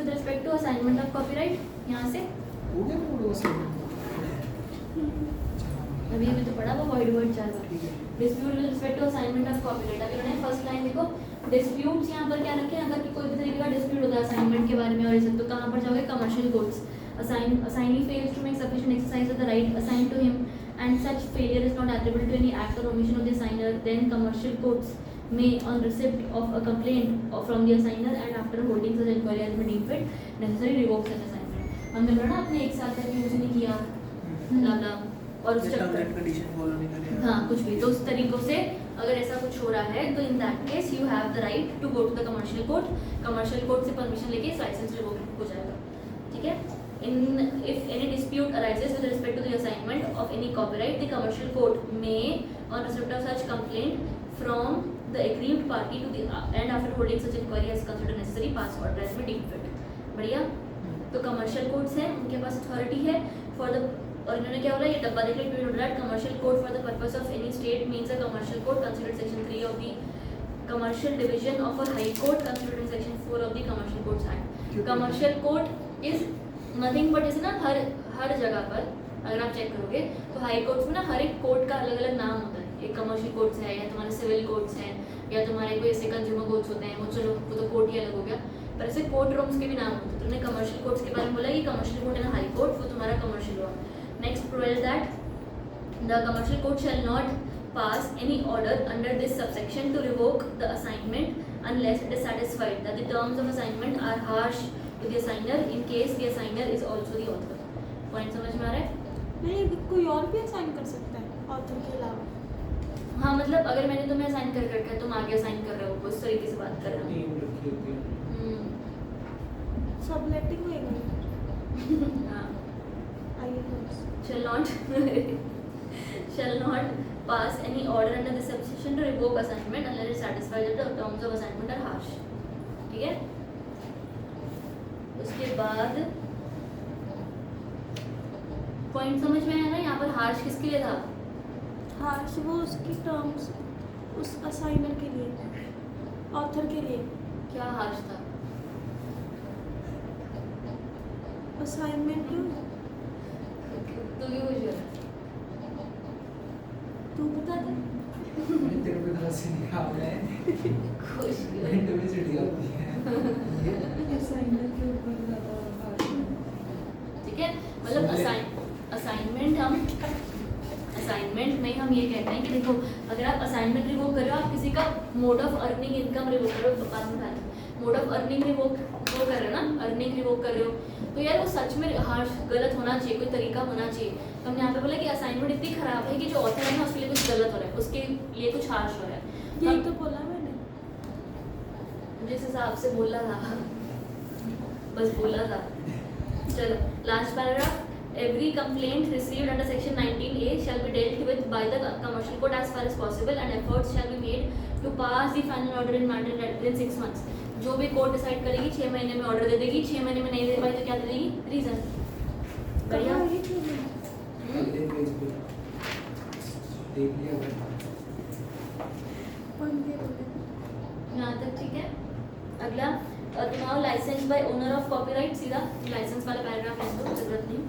with respect to assignment of copyright. यहाँ से हो गया ना वो assignment? अभी तो पढ़ा वो void word चार बार. ठीक है. Dispute with respect to assignment of copyright. अभी उन्होंने फर्स्ट लाइन देखो, disputes यहाँ पर क्या रखे हैं, अगर कि कोई भी तरीके का dispute होता है assignment के बारे में और ये सब, तो कहाँ पर जाओगे, commercial courts. Assignee fails to make sufficient exercise of the right assigned to him and such failure is not attributable to any act or omission of the assigner, then commercial courts may, on receipt of a complaint from the assigner and after holding such inquiry as may deem fit necessary, revoke such assignment. हमने बोला ना आपने एक साल तक use नहीं किया लाला और उस चक्कर कंडीशन फॉलो नहीं करे. हाँ कुछ भी, तो उस तरीकों से अगर ऐसा कुछ हो रहा है तो in that case you have the right to go to the commercial court. Commercial court से परमिशन लेके लाइसेंस रिवोक हो जाएगा. ठीक है. In if any dispute arises with respect to the assignment of any copyright, the commercial court may, on receipt of such complaint from the aggrieved party to the and after holding such inquiry as considered necessary, pass order as may deem fit. बढ़िया. तो commercial courts हैं, उनके पास authority है for the, और इन्होंने क्या बोला, ये डब्बा देख ले period that commercial court for the purpose of any state means a commercial court considered section 3 of the commercial division of a high court considered in section 4 of the commercial courts act. Commercial court is nothing but is ना हर जगह पर अगर आप check करोगे तो high courts में ना हर एक कोर्ट का अलग अलग नाम होता है. एक कमर्शियल कोर्ट्स है, या तुम्हारे सिविल कोर्ट्स हैं, या तुम्हारे कोई ऐसे कंज्यूमर कोर्ट्स होते हैं, वो चलो वो तो कोर्ट ही अलग हो गया, पर ऐसे कोर्ट रूम्स के भी नाम होते हैं. तुमने कमर्शियल कोर्ट्स के बारे में बोला कि कमर्शियल कोर्ट है ना हाई कोर्ट, वो तुम्हारा कमर्शियल हुआ. Next provide that the commercial court shall not pass any order under this subsection to revoke the assignment unless it is satisfied that the terms of assignment are harsh to the assigner in case the assigner is also the author. Point समझ में आ रहा है? नहीं, कोई और भी assign कर सकता है ऑथर के अलावा. हाँ मतलब अगर मैंने तुम्हें असाइन कर रखा है, तुम आगे असाइन कर रहे हो, उस तरीके से बात कर रहे हो. टीम रखी होती है. सबलेटिंग होएगा. हाँ. आइए shall not pass any order under this subsection to revoke assignment unless it satisfies that the terms of assignment are harsh. ठीक है. उसके बाद पॉइंट समझ में आया ना, यहाँ पर हार्श किसके लिए था? हार्श वो उसकी टर्म्स उस असाइनर के लिए, ऑथर के लिए. क्या हार्श था? असाइनमेंट तो ये हो जाए तू बता दे. मैंने तेरे को इधर से निकाला है. खुश विंडो में चिढ़ जाती है. असाइनर के ऊपर ज़्यादा. ठीक है. मतलब असाइनमेंट में हम ये कहते हैं कि देखो अगर आप असाइनमेंट रिवोक कर रहे हो, आप किसी का mode of earning income revoke कर रहे हो, मोड ऑफ अर्निंग रिवोक वो कर रहे हो ना, अर्निंग रिवोक कर रहे हो, तो यार वो सच में हार्श गलत होना चाहिए, कोई तरीका होना चाहिए. तो हमने यहाँ पे बोला कि असाइनमेंट इतनी खराब है कि जो ऑथर है ना उसके लिए कुछ गलत हो रहा है, उसके लिए कुछ हार्श हो रहा है. यही तो बोला मैंने. जिस हिसाब से बोला था, बस बोला था. चलो last paragraph. Every complaint received under section 19A shall be dealt with by the commercial court as far as possible and efforts shall be made to pass the final order in matter within 6 months. जो भी court decide करेगी 6 महीने में order दे देगी. 6 महीने में नहीं दे पाई तो क्या दे देगी? रीजन. बढ़िया. अगले पेज पे देख लिया मैंने. यहाँ तक ठीक है. अगला now licence by owner of copyright. सीधा लाइसेंस वाला पैराग्राफ है तो जरूरत नहीं.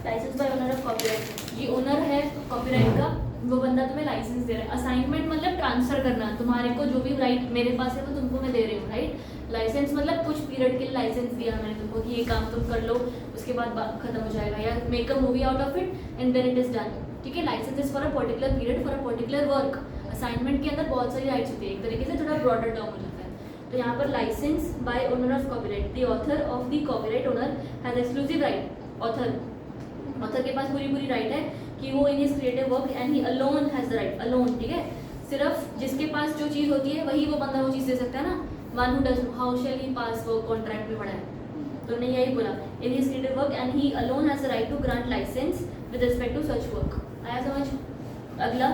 Licence by owner of copyright, ये ओनर है कॉपीराइट का, वो बंदा तुम्हें लाइसेंस दे रहा है. असाइनमेंट मतलब ट्रांसफर करना, तुम्हारे को जो भी राइट मेरे पास है वो तुमको मैं दे रही हूँ, राइट. लाइसेंस मतलब कुछ पीरियड के लिए लाइसेंस दिया मैंने तुमको कि ये काम तुम कर लो, उसके बाद खत्म हो जाएगा, या make a movie out of it and then it is done. ठीक है. Licence is for a particular period for a particular work. Assignment के अंदर बहुत सारी राइट्स होती है, एक तरीके से थोड़ा ब्रॉडर टर्म हो जाता है. तो यहाँ पर licence by owner of copyright, the author of the copyright owner has exclusive right. Author के पास पूरी राइट है कि वो in his creative work and he alone has the right. Alone. ठीक है. सिर्फ जिसके पास जो चीज़ होती है वही वो बंदा वो चीज़ दे सकता है ना. One who does how shall he pass वो कॉन्ट्रैक्ट में पड़ा है, तो नहीं यही बोला. In his creative work and he alone has the right to grant licence with respect to such work. आया समझ? अगला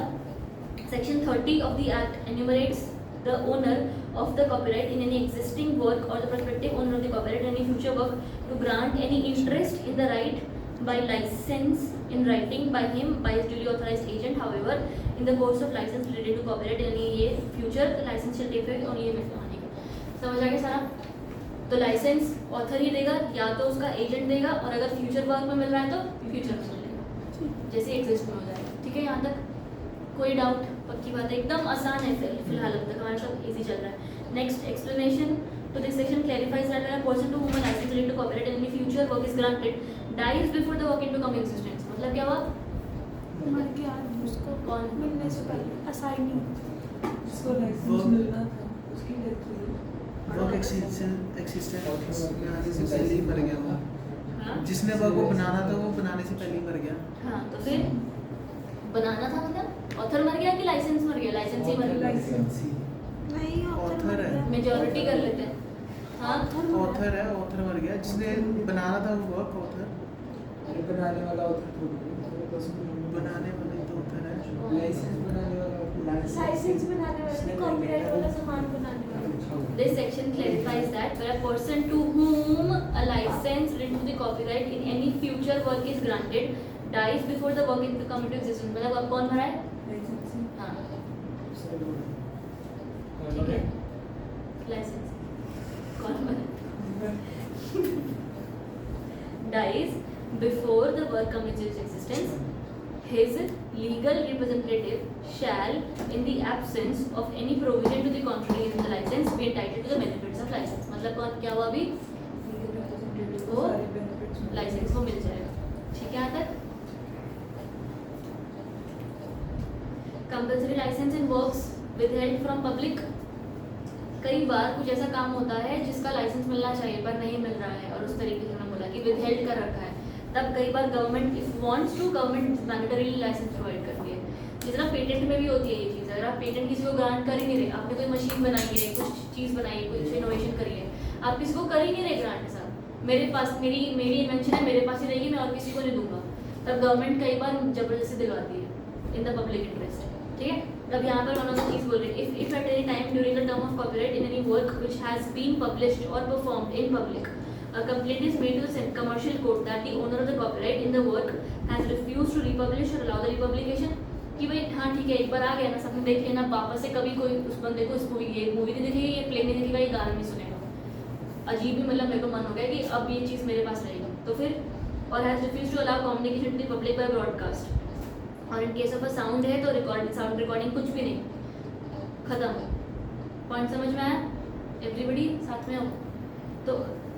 section 30 of the act enumerates the owner of the copyright in any existing work or the prospective owner of the copyright in any future work to grant any interest in the right by license in writing by him by his duly authorized agent. However, in the course of license related to copyright in any year future, the license shall take effect on year में आने का. समझ आ गया सारा? तो licence author he देगा या तो उसका एजेंट देगा, और अगर फ्यूचर वर्क में मिल रहा है तो फ्यूचर में मिलेगा, जैसे एग्जिस्ट में हो जाएगा। ठीक है, यहाँ तक कोई डाउट? पक्की बात है, एकदम आसान है। फिलहाल अब तक हमारा सब इजी चल रहा है। Next explanation to this section clarifies that when a person to whom a license related to copyright and any future work is granted dies before the work into coming existence। मतलब क्या हुआ? मर गया उसको कौन? मिलने से पहले असाइनी उसको लाइसेंस मिलना था, उसकी डेथ हुई। वर्क एक्सिस्टेंट बनाने से पहले ही मर गया वो। हाँ? जिसने वर्क को बनाना था वो बनाने से पहले ही मर गया। हाँ, तो फिर बनाना था मतलब ऑथर मर गया कि लाइसेंस मर गया? लाइसेंस ही मर गया। लाइसेंसी नहीं Author है। मेजॉरिटी कर लेते हैं। हाँ, ऑथर है, ऑथर मर गया। जिसने बनाना था वो वर्क ऑथर, अरे बनाने वाला ऑथर थोड़ी बनाने वाले तो ऑथर है। लाइसेंस बनाने वाला लाइसेंस बनाने वाले, कॉपीराइट वाला सामान बनाने वाले। this section clarifies that when a person to whom a license related to the copyright in any future work is granted dies before the work into come into existence। मतलब अब कौन मरा है? लाइसेंसी हाँ, ठीक ठीक है, लाइसेंस कौन मरा? dies before the work comes into existence, his legal representative shall, in the absence of any provision to the contrary in the license, be entitled to the benefits of license। मतलब कौन क्या हुआ अभी? वो licence को मिल जाएगा। ठीक है, यहाँ तक? Compulsory licence in works withheld from public। कई बार कुछ ऐसा काम होता है जिसका लाइसेंस मिलना चाहिए पर नहीं मिल रहा है, और उस तरीके से मैंने बोला कि विदहेल्ड कर रखा है, तब कई बार government if wants to, government mandatory licence provide करती है। जिस तरह पेटेंट में भी होती है ये चीज़। अगर आप पेटेंट किसी को ग्रांट कर ही नहीं रहे, आपने कोई मशीन बनाई है, कुछ चीज़ बनाई है, कुछ इनोवेशन करी है, आप किसी को कर ही नहीं रहे ग्रांट। साहब मेरे पास मेरी इन्वेंशन है, मेरे पास ही रहेगी, मैं और किसी को नहीं दूंगा, तब गवर्नमेंट कई बार जबरदस्ती दिलवाती है इन द पब्लिक इंटरेस्ट। ठीक है, अब यहाँ पर वन ऑफ द चीज बोल रहे हैं, if at any time during the term of copyright in any work which has been published or performed in public, a complaint is made to the commercial court that the owner of the copyright in the work has refused to republish or allow the republication। कि भाई हाँ ठीक है, एक बार आ गया ना, सबने देख लिया ना, वापस से कभी कोई उस बंदे को इस मूवी नहीं दिखेगी, ये प्ले नहीं दिखेगा, ये गाना नहीं सुनेगा। अजीब ही, मतलब मेरे को मन हो गया कि अब ये चीज़ मेरे पास रहेगी, तो फिर और has refuse to allow communication to the public by broadcast. और in case of a sound है तो साउंड रिकॉर्डिंग कुछ भी नहीं, खत्म। पॉइंट समझ में आया? एवरीबडी साथ में हो? तो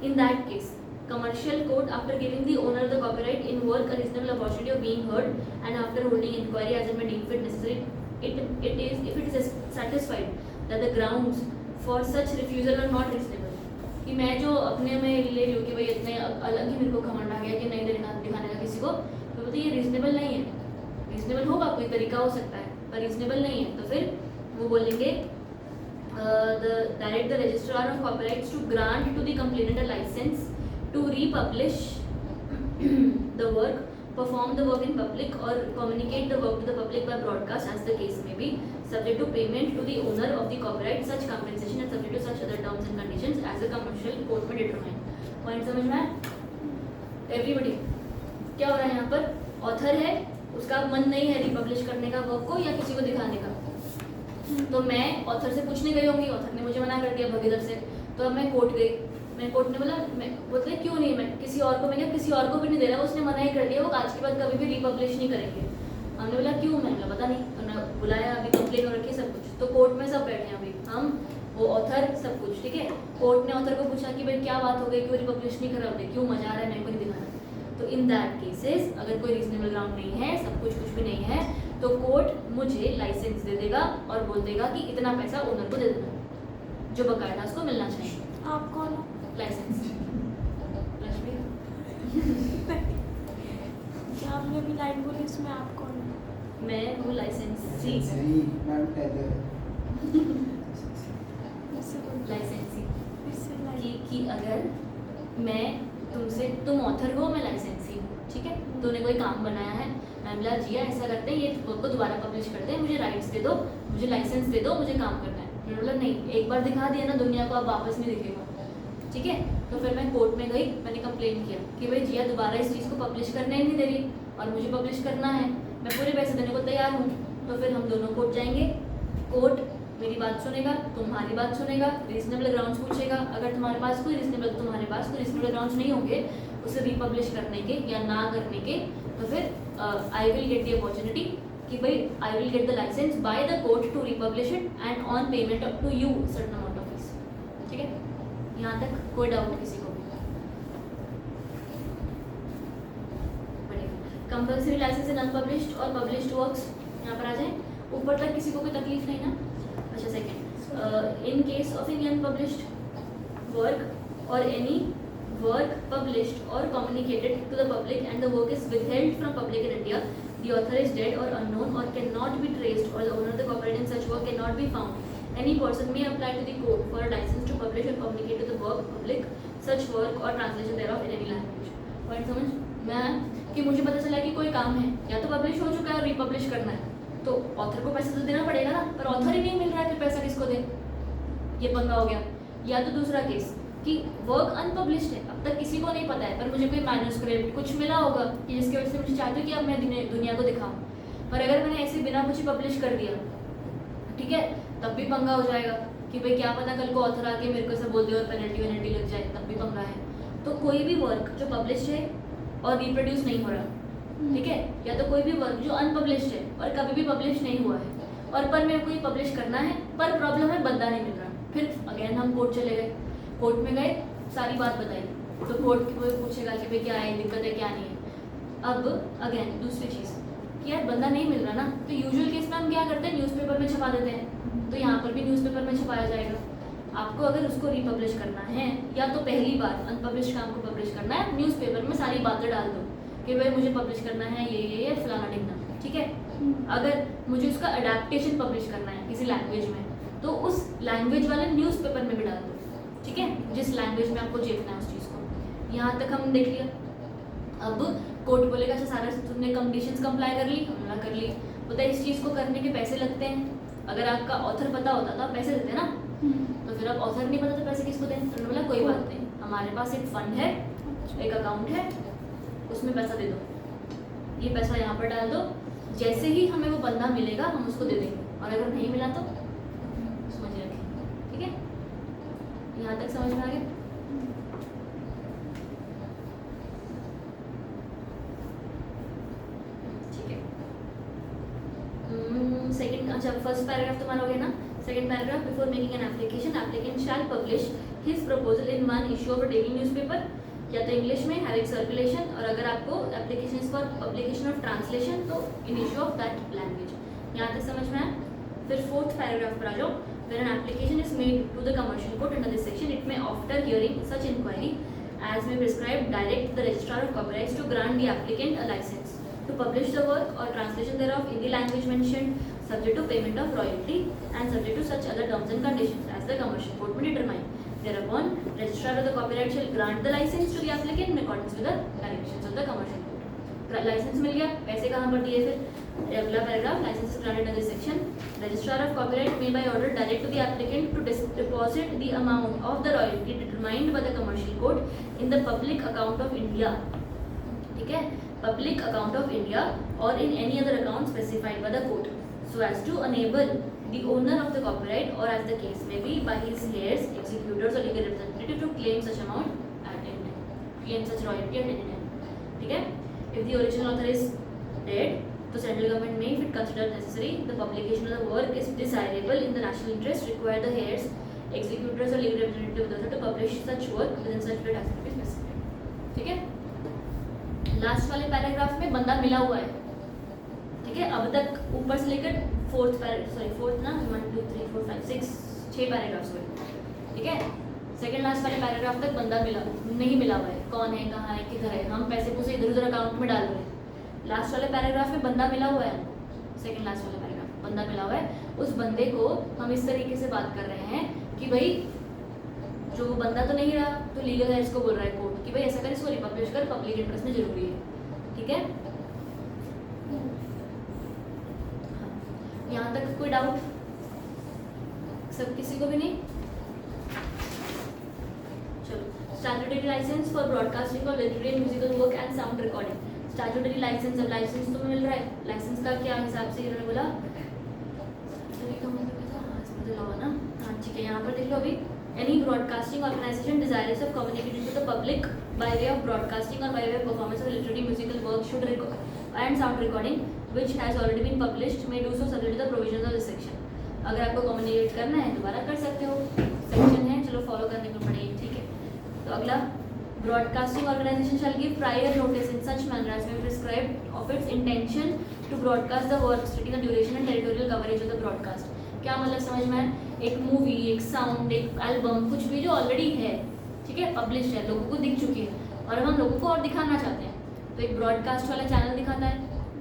in that case, commercial court, after giving the owner of the copyright in work a reasonable opportunity of being heard and after holding inquiry as it may deem fit necessary, if it is satisfied that the grounds for such refusal are not reasonable। कि मैं जो अपने में ले रही हूँ कि भाई इतने अलग ही मेरे को घमंड आ गया कि नहीं दिखाने का किसी को, तो बोलते ये रीजनेबल नहीं है। रीजनेबल होगा, कोई तरीका हो सकता है, पर रीजनेबल नहीं है, तो फिर वो बोलेंगे direct the registrar of copyrights to grant to the complainant a license to republish the work, perform the work in public or communicate the work to the public by broadcast as the case may be, subject to payment to the owner of the copyright, such compensation and subject to such other terms and conditions as the commercial court may determine। Point समझ में आया? Everybody क्या हो रहा है यहाँ पर? Author है, उसका मन नहीं है रिपब्लिश करने का वर्क को या किसी को दिखाने का, तो मैं ऑथर से पूछने गई होंगी, ऑथर ने मुझे मना कर दिया भगीरथ से, तो अब मैं कोर्ट गई, मैं कोर्ट ने बोला, मैं बोलते क्यों नहीं, मैं किसी और को, मैं क्या किसी और को भी नहीं दे रहा, उसने मना ही कर दिया, वो आज के बाद कभी भी रिपब्लिश नहीं करेंगे। हमने बोला क्यों? मैंने बोला पता नहीं, उन्होंने बुलाया, अभी कंप्लेन हो रखी है सब कुछ, तो कोर्ट में सब बैठे हैं अभी हम, वो ऑथर, सब कुछ। ठीक है, कोर्ट ने ऑथर को पूछा कि भाई क्या बात हो गई, क्यों रिपब्लिश नहीं कर रहे, क्यों मजा आ रहा है, मेरे को नहीं दिखाना। तो इन दैट केसेस अगर कोई रीजनेबल ग्राउंड नहीं है, सब कुछ भी नहीं है, तो कोर्ट मुझे लाइसेंस दे देगा और बोल देगा कि इतना पैसा ओनर को दे देना, जो बकायदा उसको मिलना चाहिए। आप कौन हो? लाइसेंस लक्ष्मी क्या आपने अभी लाइन बोली, इसमें आप कौन हो? मैं हूँ लाइसेंसी। मैम टेलर इससे बोलो। लाइसेंसी इससे लाइन कि अगर मैं तुमसे, तुम ऑथर हो, मैं लाइसेंसी हूँ, ठीक है, तूने कोई काम बनाया है, मैं बोला जिया ऐसा करते हैं, ये वर्क को दोबारा पब्लिश करते हैं, मुझे राइट्स दे दो, मुझे लाइसेंस दे दो, मुझे काम करना है। मैंने बोला नहीं, एक बार दिखा दिया ना दुनिया को, अब वापस नहीं दिखेगा। ठीक है, तो फिर मैं कोर्ट में गई, मैंने कंप्लेन किया कि भाई जिया दोबारा इस चीज़ को पब्लिश करने ही नहीं दे रही और मुझे पब्लिश करना है, मैं पूरे पैसे देने को तैयार हूँ। तो फिर हम दोनों कोर्ट जाएंगे, कोर्ट मेरी बात सुनेगा, तुम्हारी बात सुनेगा, रीजनेबल ग्राउंड्स पूछेगा। अगर तुम्हारे पास कोई रीजनेबल ग्राउंड्स नहीं होंगे उसे रिपब्लिश करने के या ना करने के, तो फिर I will get the opportunity कि भाई I will get the licence by the court to republish it and on payment up to you certain amount of fees. ठीक है, यहाँ तक कोई डाउट किसी को भी? कंपल्सरी लाइसेंस इन अनपब्लिश्ड और पब्लिश्ड वर्क्स, यहाँ पर आ जाए। ऊपर तक किसी को कोई तकलीफ नहीं ना? अच्छा, second, in case of any unpublished work और any work published or communicated to the public and the work is withheld from public in India, the author is dead or unknown or cannot be traced or the owner of the copyright in such work cannot be found, any person may apply to the court for a license to publish or communicate to the work public such work or translation thereof in any language। Point समझ में आया कि मुझे पता चला कि कोई काम है या तो पब्लिश हो चुका है और रिपब्लिश करना है, तो ऑथर को पैसा तो देना पड़ेगा ना, पर ऑथर ही नहीं मिल रहा है, फिर पैसा किसको दे? ये पंगा हो गया। या तो दूसरा केस कि वर्क अनपब्लिश्ड है, अब तक किसी को नहीं पता है, पर मुझे कोई मैन्युस्क्रिप्ट कुछ मिला होगा कि जिसकी वजह से मुझे चाहती हूँ कि अब मैं दुनिया को दिखाऊं, पर अगर मैंने ऐसे बिना कुछ पब्लिश कर दिया, ठीक है, तब भी पंगा हो जाएगा कि भाई क्या पता कल को ऑथर आके मेरे को ऐसा बोल दे और पेनल्टी लग जाए, तब भी पंगा है। तो कोई भी वर्क जो पब्लिश है और रिप्रोड्यूस नहीं हो रहा, ठीक है, या तो कोई भी वर्क जो अनपब्लिश्ड है और कभी भी पब्लिश नहीं हुआ है और पर मेरे को ये पब्लिश करना है, पर प्रॉब्लम है बंदा नहीं मिल रहा, फिर अगेन हम कोर्ट चले गए, कोर्ट में गए, सारी बात बताई, तो कोर्ट कोई पूछेगा कि भाई क्या है, दिक्कत है, क्या नहीं है। अब अगेन दूसरी चीज़ कि यार बंदा नहीं मिल रहा ना, तो यूजुअल केस में हम क्या करते हैं, न्यूज़पेपर में छपा देते हैं, तो यहाँ पर भी न्यूज़पेपर में छपाया जाएगा। आपको अगर उसको रिपब्लिश करना है या तो पहली बार अनपब्लिश काम को पब्लिश करना है, न्यूज़पेपर में सारी बातें डाल दो कि भाई मुझे पब्लिश करना है ये फलाना ढिकना, ठीक है। अगर मुझे उसका अडेप्टेशन पब्लिश करना है किसी लैंग्वेज में, तो उस लैंग्वेज वाले न्यूज़पेपर में भी डाल दो, ठीक है, जिस लैंग्वेज में आपको चेपना है उस चीज़ को। यहाँ तक हम देख लिया। अब कोर्ट बोलेगा अच्छा सारा तुमने कंडीशंस कंप्लाई कर ली, हमला कर ली, पता है इस चीज़ को करने के पैसे लगते हैं, अगर आपका ऑथर पता होता तो आप पैसे देते ना, तो फिर अब ऑथर नहीं पता तो पैसे किसको दें? तो बोला कोई बात नहीं, हमारे पास एक फंड है, एक अकाउंट है, उसमें पैसा दे दो, ये पैसा यहाँ पर डाल दो, जैसे ही हमें वो बंदा मिलेगा हम उसको दे देंगे, और अगर नहीं मिला तो समझ रखें, ठीक है। यहाँ तक समझ में आ गया? ठीक है। सेकंड, अच्छा फर्स्ट पैराग्राफ तुम्हारा हो गया ना। Second paragraph, before making an application, applicant shall publish his proposal in one issue of a daily newspaper, या तो इंग्लिश में हैविंग सर्कुलेशन, और अगर आपको application for publication of translation तो in issue of that language. यहाँ तक समझ में आया? फिर फोर्थ पैराग्राफ पर आ जाओ। When an application is made to the commercial court under this section, it may, after hearing such inquiry as may prescribe, direct the registrar of copyrights to grant the applicant a license to publish the work or translation thereof in the language mentioned, subject to payment of royalty and subject to such other terms and conditions as the commercial court may determine. Thereupon, registrar of the copyright shall grant the license to the applicant in accordance with the directions of the commercial court. Licence मिल गया, पैसे कहाँ पर दिए? फिर अगला paragraph, licence is granted under this section, registrar of copyright may by order direct to the applicant to deposit the amount of the royalty determined by the commercial court in the public account of India, ठीक है, public account of India or in any other account specified by the court, so as to enable the owner of the copyright or as the case may be by his heirs, executors or legal representative to claim such amount at any time, claim such royalty at any time, ठीक है। If the original author is dead, the central government may, if it considers necessary, the publication of the work is desirable in the national interest, require the heirs, executors or legal representative of the author to publish such work within such period as may be specified, ठीक है। Last वाले paragraph में बंदा मिला हुआ है, ठीक है। अब तक ऊपर से लेकर फोर्थ ना 1 2 3 4 5 6 6 पैराग्राफ्स हुए, ठीक है। सेकंड लास्ट वाले पैराग्राफ तक बंदा नहीं मिला हुआ है, कौन है, कहाँ है, किधर है, हम पैसे पूसे इधर उधर अकाउंट में डाल रहे हैं। लास्ट वाले पैराग्राफ में बंदा मिला हुआ है, सेकंड लास्ट वाला पैराग्राफ बंदा मिला हुआ है, उस बंदे को हम इस तरीके से बात कर रहे हैं कि भाई जो वो बंदा तो नहीं रहा, तो लीगल है इसको बोल रहा है कोर्ट कि भाई ऐसा कर, इसको रिपब्लिश कर, पब्लिक इंटरेस्ट में जरूरी है, ठीक है। यहाँ तक कोई डाउट? सब किसी को भी नहीं? Statutory license for broadcasting of literary and musical work and sound recording. Statutory license, अब लाइसेंस तुम्हें मिल रहा है, लाइसेंस का क्या हिसाब से इन्होंने बोला, लिखा हुआ ना, हाँ ठीक है, यहाँ पर देख लो अभी, any broadcasting organisation desirous of communicating to the public by way of broadcasting or by way of performance of literary musical work should and sound recording which has already been published may do so subject to the provisions of this section. अगर आपको communicate करना है दोबारा कर सकते हो, section है, चलो फॉलो करने को पड़ेगी, ठीक है। तो अगला, broadcasting organisation shall give prior notice in such manner as may prescribed of its intention to broadcast the work stating the duration and territorial coverage of the broadcast. क्या मतलब समझ में आया? एक मूवी, एक साउंड, एक एल्बम, कुछ भी जो ऑलरेडी है, ठीक है, पब्लिश है, लोगों को दिख चुकी है और हम लोगों को और दिखाना चाहते हैं, तो एक ब्रॉडकास्ट वाला चैनल दिखाता है।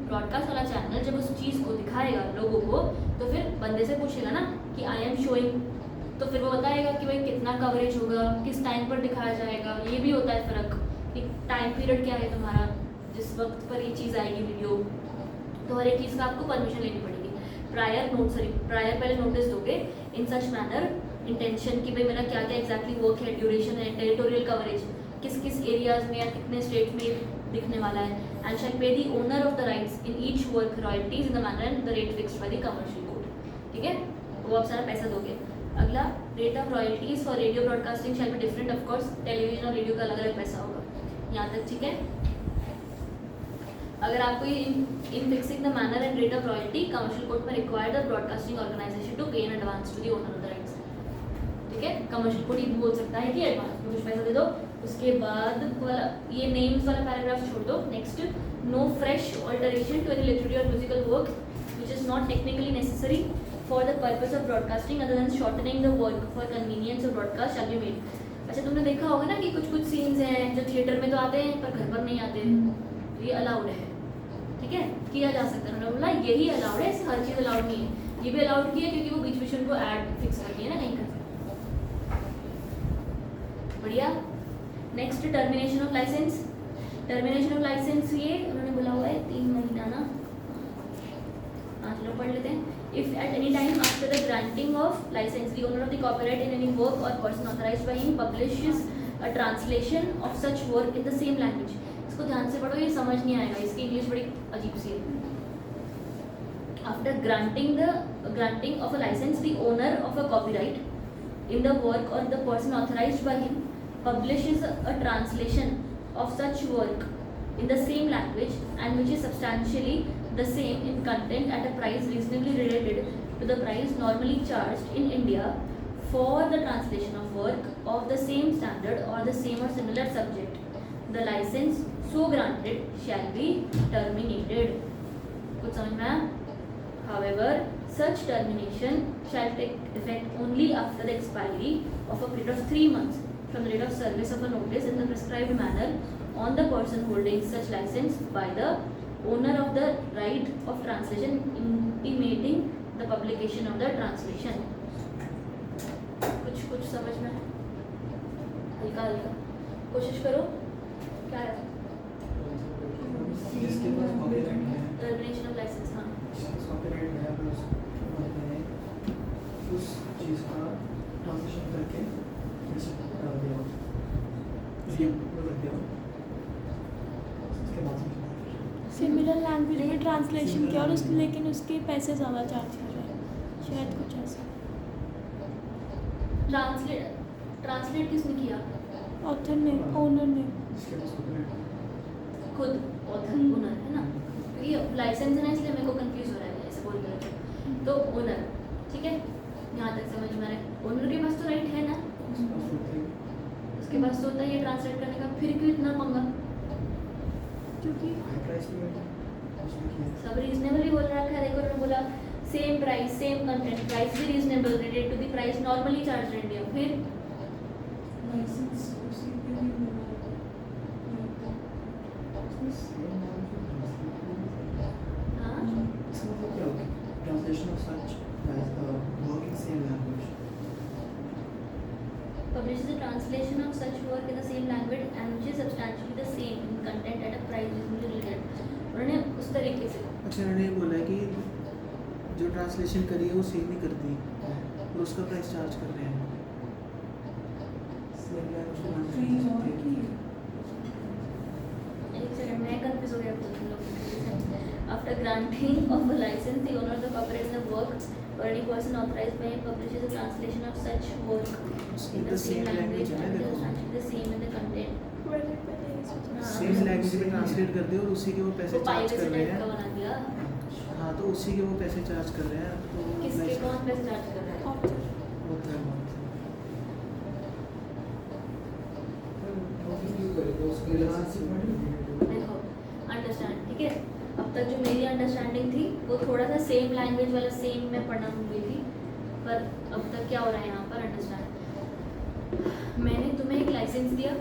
ब्रॉडकास्ट वाला चैनल जब उस चीज़ को दिखाएगा लोगों को, तो फिर बंदे से पूछेगा ना कि आई एम शोइंग, तो फिर वो बताएगा कि भाई कितना कवरेज होगा, किस टाइम पर दिखाया जाएगा। ये भी होता है फ़र्क कि टाइम पीरियड क्या है तुम्हारा, जिस वक्त पर ये चीज़ आएगी वीडियो, तो हर एक चीज़ का आपको परमिशन लेनी पड़ेगी। प्रायर पहले नोटिस दोगे इन सच मैनर, इंटेंशन कि भाई मेरा क्या क्या एग्जैक्टली वर्क है, ड्यूरेशन है, टेरिटोरियल कवरेज, किस किस एरियाज में या कितने स्टेट में दिखने वाला है, एंड शैल पे the owner of the rights in each work royalties in the manner and the rate fixed by the commercial code, ठीक है, वो आप सारा पैसा दोगे। अगला, rate of royalties for radio broadcasting shall be different, of course television और radio का अलग अलग पैसा होगा, यहाँ तक ठीक है। अगर आपको in fixing the manner and rate of royalty commercial code में require the broadcasting organisation to pay in advance to the owner of the rights, ठीक है। कमर्शियल कोड ये बोल सकता है कि एडवांस में कुछ पैसा दे दो। उसके बाद वाला, ये नेम्स वाला पैराग्राफ छोड़ दो। Next, no fresh alteration to any literary or musical work which is not technically necessary for the purpose of broadcasting other than shortening the work for convenience of broadcast shall be made. अच्छा, तुमने देखा होगा ना कि कुछ कुछ scenes हैं जो थिएटर में तो आते हैं पर घर पर नहीं आते, तो ये अलाउड है, ठीक है, किया जा सकता है। उन्होंने बोला यही अलाउड है, हर चीज़ अलाउड नहीं है, ये भी अलाउड किया क्योंकि वो बीच बीच में उनको ऐड फिक्स करती है ना कहीं का। बढ़िया। Next, termination of licence. Termination of licence ये उन्होंने बोला हुआ है 3 महीना ना, चलो पढ़ लेते हैं। If at any time after the granting of licence the owner of the copyright in any work or person authorised by him publishes a translation of such work in the same language. इसको ध्यान से पढ़ो, ये समझ नहीं आएगा, इसकी English बड़ी अजीब सी है। After granting of a licence the owner of a copyright in the work or the person authorized by him publishes a translation of such work in the same language and which is substantially the same in content at a price reasonably related to the price normally charged in India for the translation of work of the same standard or the same or similar subject. The license so granted shall be terminated. कुछ समझ में आया? However, such termination shall take effect only after the expiry of a period of 3 months from the date of service of a notice in the prescribed manner on the person holding such license by the owner of the right of translation intimating the publication of the translation. कुछ समझ में आया? हल्का हल्का कोशिश करो। क्या है? जिसके पास कॉपीराइट है, टर्मिनेशन ऑफ लाइसेंस, हाँ, कॉपीराइट है, तो उस चीज़ का ट्रांसलेशन करके जैसे डाल दिया हो, रख दिया हो, उसके बाद सिमिलर लैंग्वेज में ट्रांसलेशन किया और उसके लेकिन उसके पैसे ज़्यादा चार्ज कर रहे हैं, शायद कुछ ऐसा। ट्रांसलेट किसने किया? ऑथर ने, ओनर ने। जिसके पास कॉपीराइट खुद ऑथर ओनर है ना, क्योंकि लाइसेंस है ना इसलिए मेरे को कंफ्यूज हो रहा है ऐसे बोल रहे। तो ओनर, ठीक है, यहाँ तक समझ में आ रहा है। ओनर के पास तो राइट है ना, उसके पास तो होता है ये ट्रांसलेट करने का, फिर क्यों इतना पंगा? क्योंकि सब रीजनेबल ही बोल रखा है। देखो उन्होंने बोला same price, same content, price भी reasonable related to the price normally charge in India. फिर लाइसेंस उसी के लिए मिला हाँ, translation of such work in same language, publishes the translation of such work in the same language and which is substantially the same in content at a price reasonably related। उन्होंने उस तरीके से, अच्छा उन्होंने ये बोला कि जो ट्रांसलेशन करी है वो सेम ही करती है और उसका प्राइस चार्ज कर रहे हैं। फ्रीज और की एक सेकंड मैं कंफ्यूज हो गया अब तो तुम लोग। After granting of a licence the owner of the copyright in the work or any person authorized by him publishes a translation of such work in the same language and the same in the content. मैंने पहले ये सोचा। हाँ, same language में translate कर दे और उसी के वो पैसे वो चार्ज piracy कर रहे type का हैं। बना दिया। हाँ तो उसी के वो पैसे चार्ज कर रहे हैं तो किसके कौन पैसे चार्ज कर रहा है? ऑथर होता है बहुत। देखो अंडरस्टैंड, ठीक है। अब तक जो मेरी अंडरस्टैंडिंग थी वो थोड़ा सा सेम लैंग्वेज वाला सेम में पढ़ना हुई थी, पर अब तक क्या हो रहा है यहाँ पर अंडरस्टैंड। मैंने तुम्हें एक लाइसेंस दिया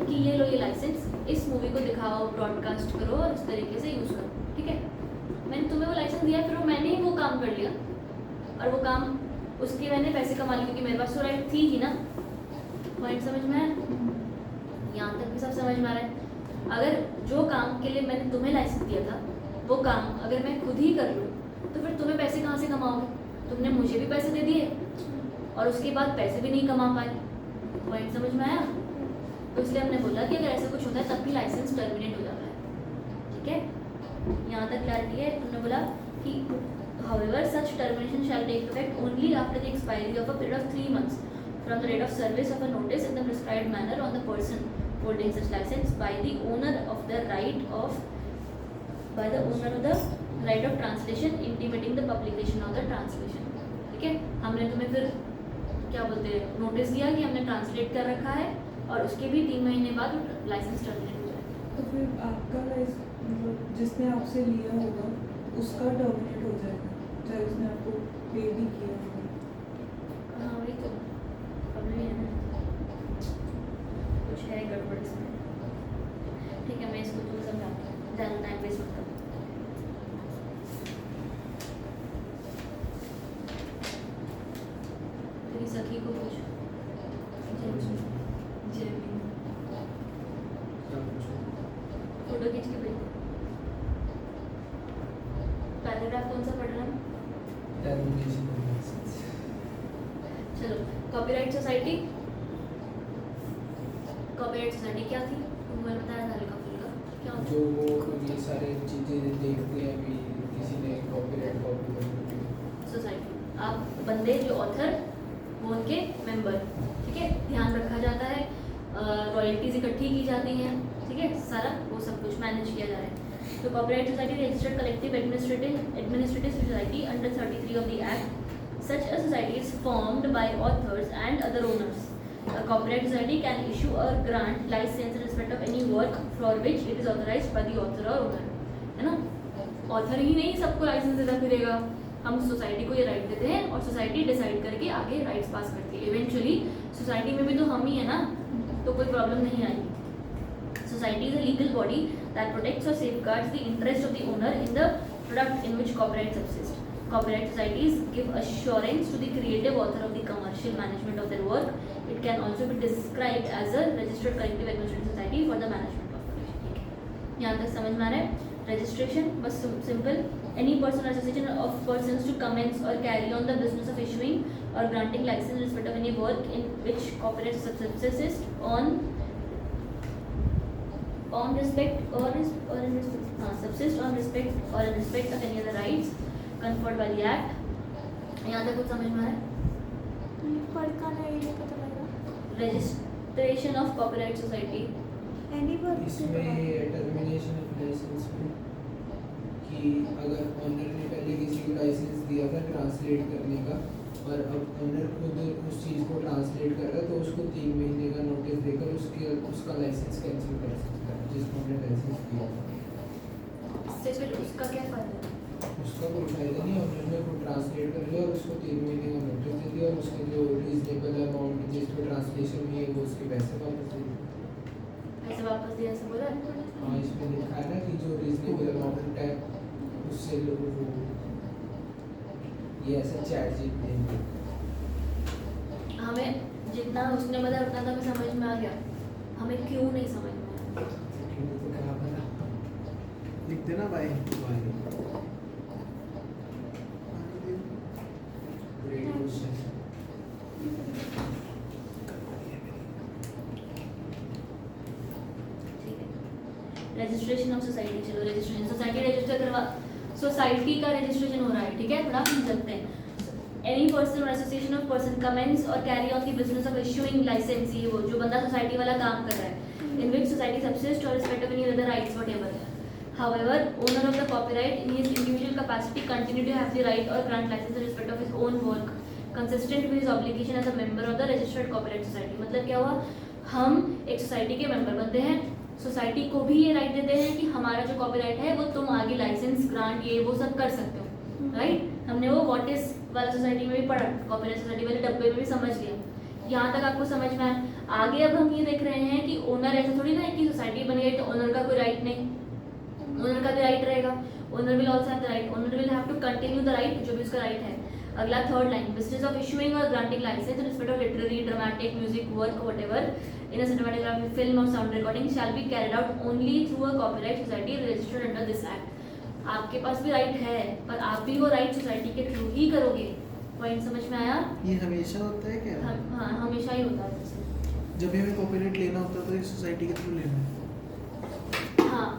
कि ये लो, ये लाइसेंस इस मूवी को दिखाओ, ब्रॉडकास्ट करो और इस तरीके से यूज़ करो, ठीक है। मैंने तुम्हें वो लाइसेंस दिया, फिर मैंने ही वो काम कर लिया और वो काम उसके मैंने पैसे कमा लिए क्योंकि मेरे पास तो राइट थी ही ना। पॉइंट समझ में आया? यहाँ तक भी सब समझ में आ रहा है। अगर जो काम के लिए मैंने तुम्हें लाइसेंस दिया था वो काम अगर मैं खुद ही कर लूँ तो फिर तुम्हें पैसे कहाँ से कमाओगे? तुमने मुझे भी पैसे दे दिए और उसके बाद पैसे भी नहीं कमा पाए। पॉइंट समझ में आया? तो इसलिए हमने बोला कि अगर ऐसा कुछ होता है तब भी लाइसेंस टर्मिनेट हो जाता है, ठीक है। यहाँ तक क्लैरिटी है? तुमने बोला कि however such termination shall take effect only after the expiry of a period of 3 months from the date of service of a notice in the prescribed manner on the person holding such license by the owner of the right of translation intimating the publication of the translation, ठीक है। हमने तुम्हें फिर क्या बोलते हैं notice दिया कि हमने ट्रांसलेट कर रखा है और उसके भी 3 महीने बाद लाइसेंस टर्मिनेट हो जाएगा। तो फिर आपका मतलब जिसने आपसे लिया होगा उसका टर्मिनेट हो जाएगा चाहे उसने आपको पे भी किया होगा। हाँ वही तो प्रॉब्लम है ना, कुछ है गड़बड़ इसमें। ठीक है, मैं इसको तुम्हें समझाती हूँ, ज़्यादा टाइम वेस्ट मत करो। तेरी सखी को पूछ। फोटो खींच के भेज। पैराग्राफ कौन सा पढ़ रहा हूँ? चलो, कॉपीराइट सोसाइटी। कॉपीराइट सोसाइटी क्या थी? तुमने बताया था हल्का फुल्का क्या होता है? जो वो ये सारे चीज़ें देखते हैं भी किसी ने कॉपीराइट कॉपी कर दी। सोसाइटी आप बंदे जो ऑथर वो उनके मेंबर, ठीक है, ध्यान रखा जाता है, रॉयल्टीज इकट्ठी की जाती हैं, ठीक है, सारा वो सब कुछ मैनेज किया जा रहा है। तो copyright society registered collective administrative society under 33 of the act. Such a society is formed by authors and other owners. A copyright society can issue or grant license in respect of any work for which it is authorized by the author or owner. है ना? Author he नहीं सबको licence देता फिरेगा, हम society को ये right देते हैं और सोसाइटी डिसाइड करके आगे राइट्स पास करती है। इवेंचुअली सोसाइटी में भी तो हम ही है ना, तो कोई प्रॉब्लम नहीं आएगी। Society is a legal body that protects or safeguards the interest of the owner in the product in which copyright subsists. Copyright societies give assurance to the creative author of the commercial management of their work. It can also be described as a registered collective administrative society for the management of publishing. यहाँ तक समझ में आ रहा है? Registration बस simple. Any person or association of persons to commence or carry on the business of issuing or granting license in respect of any work in which copyright subsists subsist on respect or in respect of any other rights conferred by the act. यहाँ तक कुछ समझ में आ रहा है? पढ़ का नहीं ये पता लगा। Registration of copyright society. Anyone इसमें टर्मिनेशन ऑफ लाइसेंस में कि अगर ऑनर ने पहले किसी को लाइसेंस दिया था ट्रांसलेट करने का और अब ऑनर खुद उस चीज़ को ट्रांसलेट कर रहा है तो उसको 3 महीने का नोटिस देकर उसका लाइसेंस कैंसिल कर सकता है जिसको हमने लाइसेंस दिया था। इससे फिर उसका क्या फायदा है? उसका कोई फायदा नहीं, ऑनर ने खुद ट्रांसलेट कर लिया और उसको 3 महीने का नोटिस दे दिया और उसके जो रीजनेबल अमाउंट जिस पर ट्रांसलेशन हुई है वो उसके पैसे वापस दे दिए। ऐसे वापस दिया ऐसे बोला? हाँ इसमें लिखा है ना कि जो रीजनेबल अमाउंट है उससे लोगों को ये ऐसा चार्ज देंगे। हमें जितना उसने बताया उतना तो हमें समझ में आ गया, हमें क्यों नहीं समझ में आया? तो क्या पता लिख देना भाई। Great question. ठीक है, रजिस्ट्रेशन ऑफ सोसाइटी। चलो रजिस्ट्रेशन, सोसाइटी रजिस्टर करवा, सोसाइटी का रजिस्ट्रेशन हो रहा है, ठीक है, थोड़ा हम चलते हैं। any person or association of person commence or carry on the business of issuing license, ये वो जो बंदा सोसाइटी वाला काम कर रहा है, in which society subsists or respect of any other rights whatever. However, owner of the copyright in his individual capacity continue to have the right or grant license in respect of his own work consistent with his obligation as a member of the registered copyright society. मतलब क्या हुआ, हम एक society के member बनते हैं, society को भी ये राइट देते हैं कि हमारा जो कॉपीराइट है वो तुम आगे लाइसेंस ग्रांट ये वो सब कर सकते हो, राइट? हमने वो व्हाट इज वाला सोसाइटी में भी पढ़ा, कॉपीराइट सोसाइटी वाले डब्बे में भी समझ लिया, यहाँ तक आपको समझ में आया। आगे अब हम ये देख रहे हैं कि ओनर ऐसा थोड़ी ना है कि सोसाइटी बन गई तो ओनर का कोई राइट नहीं, ओनर का भी राइट रहेगा, owner will also have the right, owner will have to continue the right जो भी उसका राइट है। अगला third line, business of issuing or granting licence in respect of literary dramatic music work whatever in a cinematography film or sound recording shall be carried out only through a copyright society registered under this act. आपके पास भी right है पर आप भी वो right society के through ही करोगे। पॉइंट समझ में आया? ये हमेशा होता है क्या? हाँ हमेशा ही होता है वैसे। जब भी हमें कॉपीराइट लेना होता है तो इस सोसाइटी के थ्रू लेना है। हाँ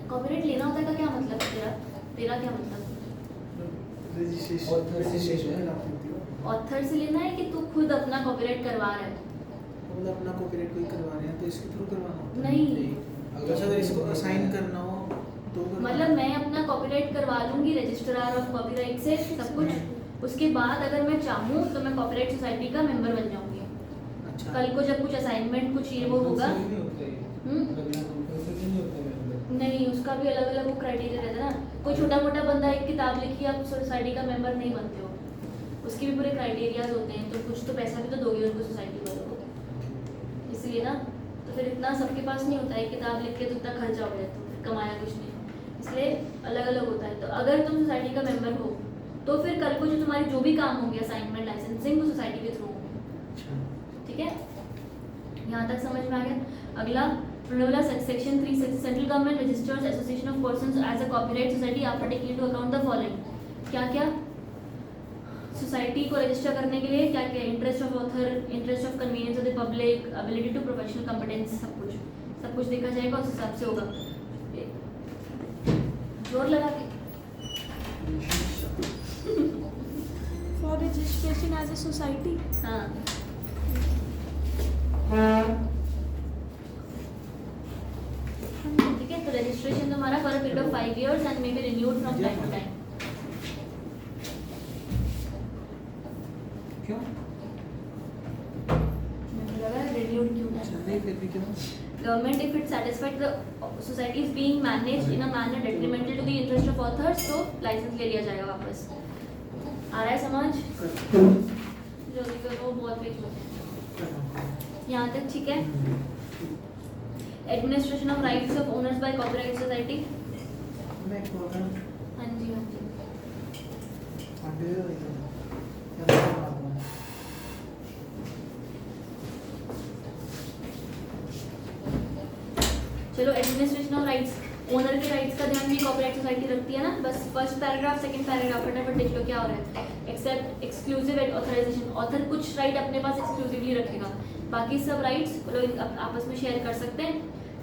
कॉपीराइट लेना होता है का क्या मतलब है तेरा? तेरा क्या मतलब? रजिस्ट्रेशन ऑथर से लेना है कि तू खुद अपना कॉपीराइट करवा रहा है? मतलब अपना कॉपीराइट कोई करवा रहे हैं तो इसके थ्रू करवाना होता है। नहीं, अगर इसको असाइन करना हो तो मतलब मैं अपना कॉपीराइट करवा लूंगी रजिस्ट्रार ऑफ कॉपीराइट से सब कुछ, उसके बाद अगर मैं चाहूँ तो मैं कॉपीराइट सोसाइटी का मेंबर बन जाऊंगी। अच्छा। कल को जब कुछ असाइनमेंट कुछ ये वो होगा, नहीं उसका भी अलग अलग वो क्राइटेरिया रहता है ना। कोई छोटा मोटा बंदा एक किताब लिखी आप सोसाइटी का मेंबर नहीं बनते हो, उसके भी पूरे क्राइटेरियाज होते हैं, तो कुछ तो पैसा भी तो दोगे उनको सोसाइटी वालों को, इसलिए ना। तो फिर इतना सबके पास नहीं होता है, किताब लिख के तो इतना खर्चा हो जाता है, फिर कमाया कुछ नहीं, इसलिए अलग अलग होता है। तो अगर तुम सोसाइटी का मेंबर हो तो फिर कल को जो तुम्हारी जो भी काम होंगे असाइनमेंट लाइसेंसिंग वो सोसाइटी के थ्रू होंगे। ठीक है, यहाँ तक समझ में आ गया? अगला section 3 central government registers association of persons as a copyright society after taking into account the following. क्या क्या सोसाइटी को रजिस्टर करने के लिए क्या क्या? Interest of author, interest of convenience of the public, ability to professional competence, सब कुछ देखा जाएगा, उस हिसाब से होगा। जोर लगा के for registration as a society. हाँ ठीक है, तो रजिस्ट्रेशन तुम्हारा for a period of 5 years and may be renewed from time to time. क्यों? मुझे लगा रिन्यूड क्यों है? नहीं फिर भी क्यों? Government, if it satisfied the society is being managed in a manner detrimental to the interest of authors, तो लाइसेंस ले लिया जाएगा वापस। आ रहा है समझ? जल्दी करो, बहुत पेज होते हैं। यहाँ तक ठीक है? Administration of rights of owners by copyright society. मैं एक बार हाँ जी हाँ जी। आगे क्या बात है? चलो, एडमिनिस्ट्रेशन ऑफ राइट्स, ओनर के राइट्स का ध्यान भी कॉपीराइट सोसाइटी रखती है ना। बस फर्स्ट पैराग्राफ सेकंड पैराग्राफ फटाफट देख लो क्या हो रहा है। एक्सेप्ट एक्सक्लूसिव ऑथराइजेशन, ऑथर कुछ राइट अपने पास एक्सक्लूसिवली रखेगा, बाकी सब राइट्स लोग आपस में शेयर कर सकते हैं।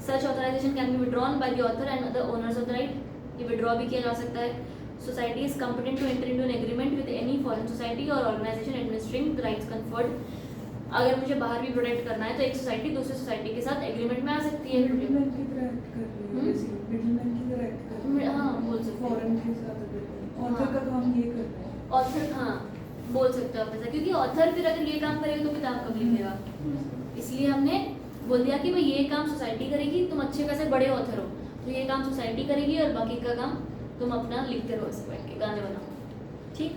Such authorisation can be withdrawn by the author and other owners of the right, ये विड्रॉ भी किया जा सकता है। Society is competent to enter into an agreement with any foreign society और organisation administering the rights conferred. अगर मुझे बाहर भी प्रोटेक्ट करना है तो एक सोसाइटी दूसरी सोसाइटी के साथ एग्रीमेंट में आ सकती है। मिडलमैन की तरह एक्ट कर रही है, जैसे मिडलमैन की तरह एक्ट कर रही है। हाँ बोल सकते हैं। फॉरेन के साथ ऑथर का काम ये कर रहा है। ऑथर हाँ बोल सकते हो आप ऐसा, क्योंकि ऑथर फिर अगर ये काम करेगा तो किताब कब लिखेगा, इसलिए हमने बोल दिया कि भाई ये काम सोसाइटी करेगी, तुम अच्छे खासे बड़े ऑथर हो तो ये काम सोसाइटी करेगी और बाकी का काम तुम अपना लिखते रहो ऐसे बैठ के, गाने बनाओ। ठीक,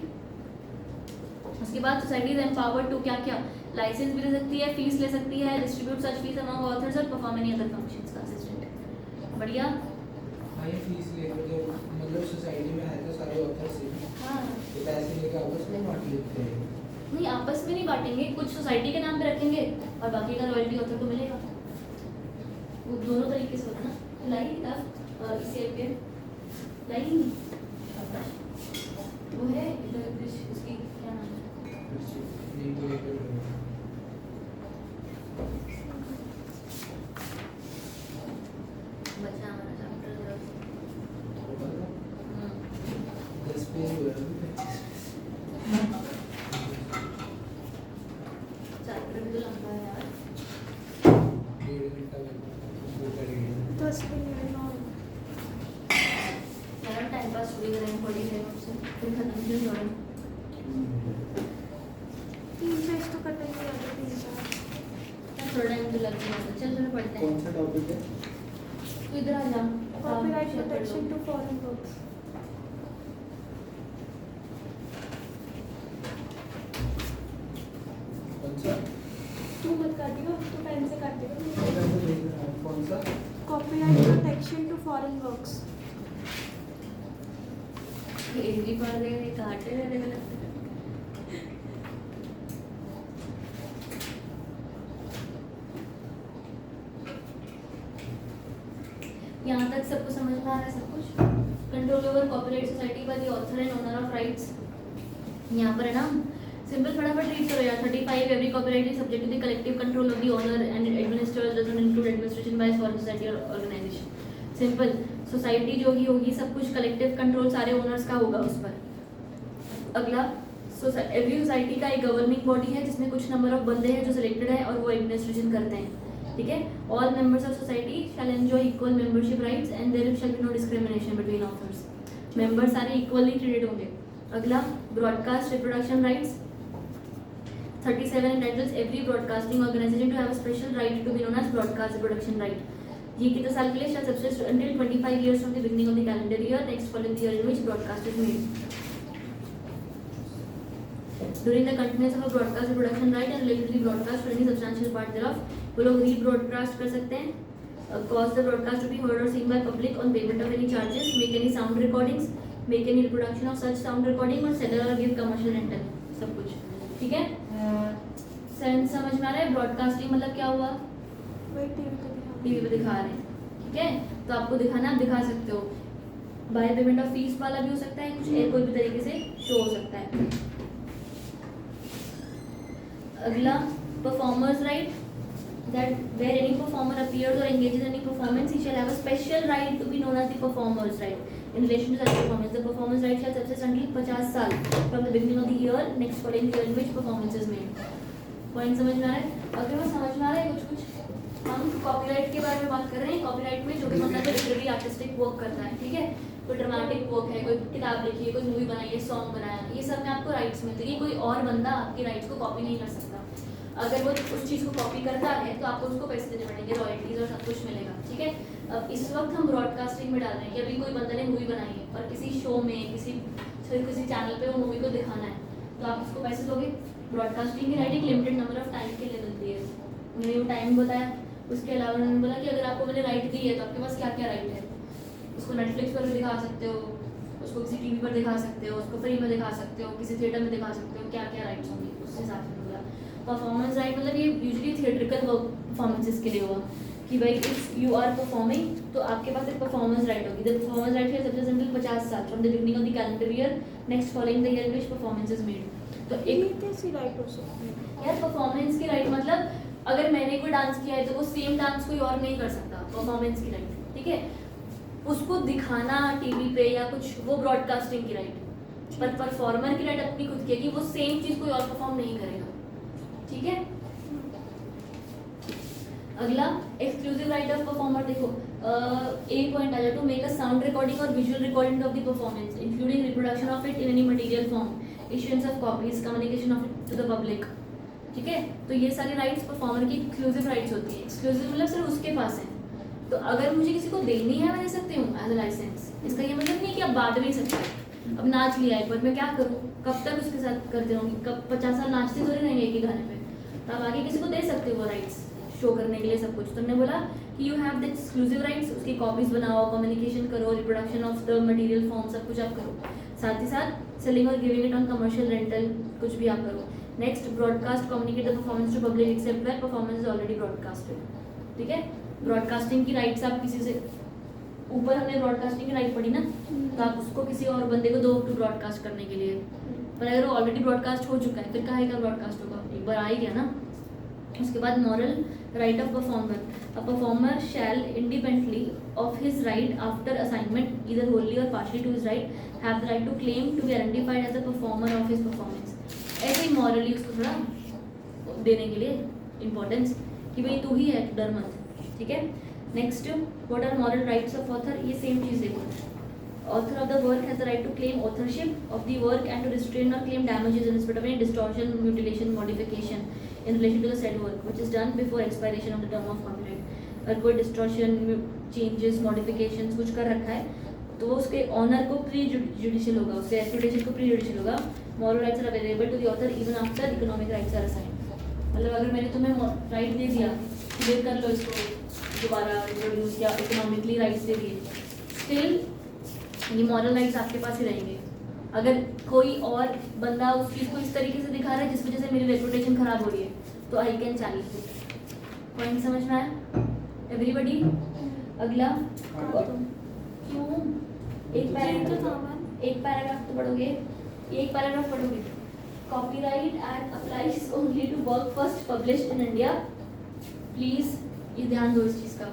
उसके बाद सोसाइटी इज एम्पावर्ड टू क्या क्या लाइसेंस भी ले सकती है, फीस ले सकती है, डिस्ट्रीब्यूट सच फीस अमंग ऑथर्स और perform any other functions consistent. बढ़िया। हाँ ये फीस लेकर जो मतलब सोसाइटी में है तो सारे ऑथर से हाँ तो पैसे लेकर आपस में बांट लेते हैं। नहीं आपस में नहीं बांटेंगे, कुछ सोसाइटी के नाम पे रखेंगे और बाकी का रॉयल्टी ऑथर को मिलेगा। वो दोनों तरीके से होता है ना। लाई किताब इसी पे लाई नहीं वो है इधर उसकी क्या नाम है? नहीं कोई एक बचा हमारा चैप्टर जरा चैप्टर भी तो लंबा है यार। 1.5 घंटा वो करेंगे। 10 मिनट और यार टाइम पास थोड़ी करेंगे, पढ़ी गए उससे फिर खत्म क्यों हो रहा है? 3 पेज तो करना ही है, 3-4। थोड़ा टाइम तो लग जाएगा। चल फिर पढ़ते हैं। कौन सा टॉपिक है? तू इधर आ जा। कॉपीराइट शेयर कर प्रोटेक्शन लो। To foreign works. कौन सा? तू मत काटियो, तू पेन से काटियो। मैं तो देख रहा हूँ कौन सा? Copyright protection to foreign works. एक भी पढ़ रहे हैं, काटे रहने में लगता है। यहाँ तक सबको समझ में आ रहा है सब कुछ? Control over copyright society bye the author and owner of rights. यहाँ पर है ना, सिंपल फटाफट रीड करो यार। 35 every copyright is subject to the collective control of the owner and administrator doesn't include administration by foreign society और organisation. Simple, society जो भी होगी सब कुछ कलेक्टिव कंट्रोल सारे ओनर्स का होगा उस पर। अगला, एवरी सोसाइटी का एक गवर्निंग बॉडी है जिसमें कुछ नंबर ऑफ बंदे हैं जो सिलेक्टेड है और वो एडमिनिस्ट्रेशन करते हैं, ठीक है। All members of society shall enjoy equal membership rights and there shall be no discrimination between authors. Member सारे इक्वली ट्रीटेड होंगे। अगला, broadcast reproduction rights. 37 entitles every broadcasting organization to have a special right to be known as broadcast reproduction right. ये कितने साल के लिए shall subsist until 25 years from the beginning of the calendar year next following the year in which broadcast is made. During the continuance of a broadcast reproduction right and related to the broadcast for any substantial part thereof, वो लोग rebroadcast कर सकते हैं. Cause the broadcast to be heard or seen by public on payment of any charges, make any sound recordings, make any reproduction of such sound recording or sell or give commercial rental, सब कुछ, ठीक है। Sense समझ में आ रहा है? Broadcasting मतलब क्या हुआ? वही टीवी टीवी पे दिखा रहे हैं, ठीक है। तो आपको दिखाना, आप दिखा सकते हो। बाय पेमेंट ऑफ फीस वाला भी हो सकता है, कुछ कोई भी तरीके से शो हो सकता है। अगला, performers right, that where any performer appears or engages in any performance, he shall have a special right to be known as the performer's right in relation to such performance. The performer's right shall subsist until 50 साल from the beginning of the year next following the year in which performance is made. Point समझ में आ रहा है? अगर वो समझ में आ रहा है कुछ कुछ, हम कॉपीराइट के बारे में बात कर रहे हैं। कॉपीराइट में जो भी मतलब लिटरेरी आर्टिस्टिक वर्क करता है, ठीक है, कोई ड्रामेटिक वर्क है, कोई किताब लिखी है, कोई मूवी बनाई है, सॉन्ग बनाया, ये सब में आपको राइट्स मिलते हैं। कोई और बंदा आपके राइट्स को कॉपी नहीं कर सकता। अगर वो उस चीज़ को कॉपी करता है तो आपको उसको पैसे देने पड़ेंगे, रॉयल्टीज और सब कुछ मिलेगा, ठीक है। अब इस वक्त हम ब्रॉडकास्टिंग में डाल रहे हैं कि अभी कोई बंदा ने मूवी बनाई है और किसी शो में, किसी चैनल पे वो मूवी को दिखाना है, तो आप उसको पैसे दोगे। ब्रॉडकास्टिंग की राइट एक लिमिटेड नंबर ऑफ टाइम के लिए मिलती है। उन्होंने वो टाइम बताया, उसके अलावा उन्होंने बोला कि अगर आपको मैंने राइट दी है तो आपके पास क्या क्या राइट है। उसको नेटफ्लिक्स पर भी दिखा सकते हो, उसको किसी टीवी पर दिखा सकते हो, उसको फ्री में दिखा सकते हो, किसी थिएटर में दिखा सकते हो, क्या क्या राइट्स होंगे उस हिसाब से बोला। परफॉर्मेंस राइट मतलब ये यूजुअली थिएट्रिकल परफॉर्मेंसेस के लिए हुआ कि भाई इफ यू आर परफॉर्मिंग तो आपके पास एक परफॉर्मेंस राइट होगी। द परफॉर्मेंस राइट है सबसे सिंपल 50 साल from the beginning of the calendar year next following the year in which performance is made. तो एक कैसी राइट हो सकती है यार परफॉर्मेंस की राइट मतलब अगर मैंने कोई डांस किया है तो वो सेम डांस कोई और नहीं कर सकता। परफॉर्मेंस की राइट, ठीक है, उसको दिखाना टीवी पे या कुछ, वो ब्रॉडकास्टिंग की राइट। पर परफॉर्मर की राइट अपनी खुद की है कि वो सेम चीज कोई और परफॉर्म नहीं करेगा, ठीक है। अगला, एक्सक्लूसिव राइट ऑफ परफॉर्मर। देखो एक पॉइंट आ जाए, to make a sound recording or visual recording of the performance including reproduction of it in any material form, issuance of copies, communication of it to the public, ठीक है। तो ये सारी rights performer की exclusive rights होती है। Exclusive मतलब सिर्फ उसके पास है। तो अगर मुझे किसी को देनी है मैं दे सकती हूँ एज अ लाइसेंस। इसका ये मतलब नहीं कि अब बांट भी सकते हैं। अब नाच लिया है पर मैं क्या करूँ, कब तक उसके साथ करते रहूँगी, कब 50 साल नाचते थोड़े रहेंगे एक ही गाने पे। तो आप आगे किसी को दे सकते हो वो राइट्स शो करने के लिए सब कुछ। तो हमने बोला कि you have the exclusive rights, उसकी कॉपीज बनाओ, कम्युनिकेशन करो, reproduction of the material form सब कुछ आप करो। साथ ही साथ सेलिंग और giving it on commercial rental कुछ भी आप करो। Next, broadcast communicate the performance to public except where performance is already broadcasted, ठीक है। ब्रॉडकास्टिंग की राइट्स आप किसी से, ऊपर हमने ब्रॉडकास्टिंग की राइट पढ़ी ना, तो आप उसको किसी और बंदे को दो टू ब्रॉडकास्ट करने के लिए। पर अगर वो ऑलरेडी ब्रॉडकास्ट हो चुका है फिर काहे का ब्रॉडकास्ट होगा, एक बार आ ही गया ना। उसके बाद moral right of performer. A performer shall independently of his right after assignment either wholly or partially to his right have the right to claim to be identified as the performer of his performance. ऐसे ही morally उसको थोड़ा देने के लिए importance कि भाई तू ही है, डर मत, ठीक है। Next, what are moral rights of author, ये सेम चीज़ देखो। Author of the work has the right to claim authorship of the work and to restrain or claim damages in respect of any distortion, mutilation, modification in relation to the said work, which is done before expiration of the term of copyright. अगर कोई distortion, changes, modifications कुछ कर रखा है तो वो उसके honour को प्री जुडिशियल होगा, उसके एक्सप्लोइटेशन को प्री जुडिशियल होगा। Moral rights are available to the author even after economic rights are assigned. मतलब अगर मैंने तुम्हें राइट दे दिया कि देख कर लो इसको दोबारा रिप्रोड्यूस, या इकोनॉमिकली राइट्स दे दिए, स्टिल ये मॉरल राइट्स आपके पास ही रहेंगे। अगर कोई और बंदा उस चीज़ को इस तरीके से दिखा रहा है जिस वजह से मेरी रेपुटेशन खराब हो रही है, तो I can challenge it. Point समझ में आया एवरीबडी? अगला, क्यों एक पैराग्राफ तो पढ़ोगे, एक पैराग्राफ पढ़ोगे। Copyright act applies only to work first published in India. Please ये ध्यान दो इस चीज़ का,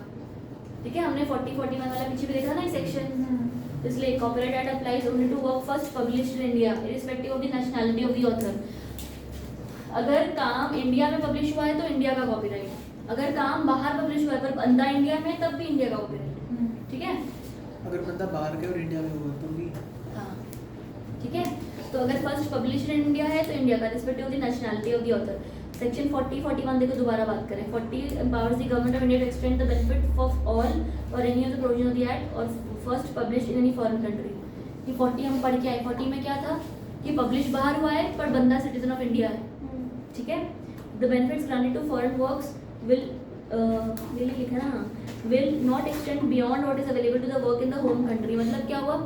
ठीक है। हमने 40-41 वाला पीछे भी देखा ना ये सेक्शन, इसलिए copyright act applies only to work first published in India irrespective of the nationality of the author. अगर काम इंडिया में पब्लिश हुआ है तो इंडिया का कॉपीराइट, अगर काम बाहर पब्लिश हुआ है पर बंदा इंडिया में तब भी इंडिया का कॉपीराइट, ठीक है। अगर बंदा बाहर गया और इंडिया में हुआ तो भी, हाँ ठीक है। तो अगर फर्स्ट पब्लिश्ड इन इंडिया है तो इंडिया का respective of the nationality of the author. Section 40-41 देखो, दोबारा बात करें। 40 empowers the government of India to extend the benefit of all or any of the provision of the act or first published in any foreign country। ये 40 हम पढ़ के आए। 40 में क्या था कि पब्लिश बाहर हुआ है पर बंदा सिटीजन ऑफ इंडिया है, ठीक है। The benefits granted to foreign works will लिखा ना, will not extend beyond what is available to the work in the home country. मतलब क्या हुआ,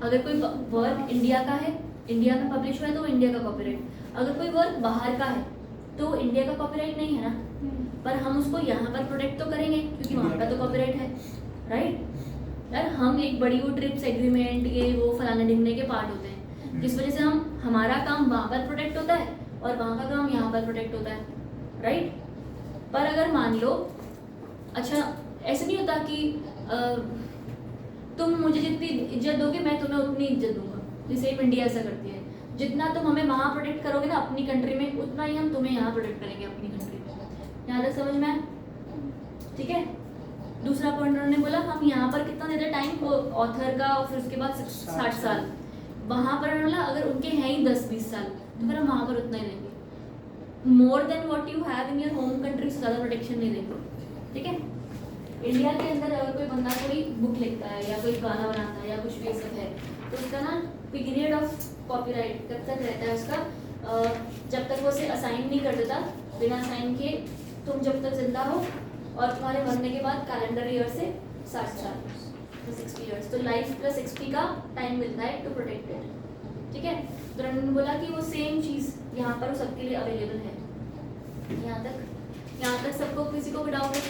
अगर कोई वर्क इंडिया का है, इंडिया में पब्लिश हुआ है तो इंडिया का कॉपीराइट। अगर कोई वर्क बाहर का है तो इंडिया का कॉपीराइट नहीं है ना, पर हम उसको यहाँ पर प्रोटेक्ट तो करेंगे क्योंकि वहाँ का तो कॉपीराइट है, राइट। यार हम एक बड़ी वो ट्रिप्स एग्रीमेंट, ये वो फलाने ढिमने के पार्ट होते हैं, जिस वजह से हमारा काम वहाँ पर प्रोटेक्ट होता है और वहाँ का काम यहाँ पर प्रोटेक्ट होता है, राइट। पर अगर मान लो, अच्छा ऐसा नहीं होता कि तुम मुझे जितनी इज्जत दोगे मैं तुम्हें उतनी इज्जत दूंगा, जैसे इंडिया ऐसा करती है। जितना तुम हमें वहाँ प्रोटेक्ट करोगे ना अपनी कंट्री में, उतना ही हम तुम्हें यहाँ प्रोटेक्ट करेंगे अपनी कंट्री में। यहाँ तक समझ में आया, ठीक है। दूसरा पॉइंट उन्होंने बोला हम यहाँ पर कितना देते हैं टाइम ऑथर का, और फिर उसके बाद 60 साल। वहाँ पर बोला अगर उनके हैं ही 10-20 साल तो फिर हम वहाँ पर उतना ही देंगे। More than what you have in your home country से ज़्यादा प्रोटेक्शन नहीं देंगे, ठीक है। इंडिया के अंदर अगर कोई बंदा कोई बुक लिखता है या कोई गाना बनाता है या कुछ भी सब है तो उसका ना पीरियड ऑफ कॉपीराइट कब तक रहता है उसका, जब तक वो उसे असाइन नहीं कर देता, बिना असाइन के तुम जब तक जिंदा हो और तुम्हारे मरने के बाद कैलेंडर ईयर से 60 साल तो 60 ईयर्स, तो लाइफ प्लस 60 का टाइम मिलता है टू प्रोटेक्ट इट, ठीक है। तो उन्होंने बोला कि वो सेम चीज़ यहाँ पर सबके लिए अवेलेबल है। यहाँ तक सबको, किसी को भी डाउट है?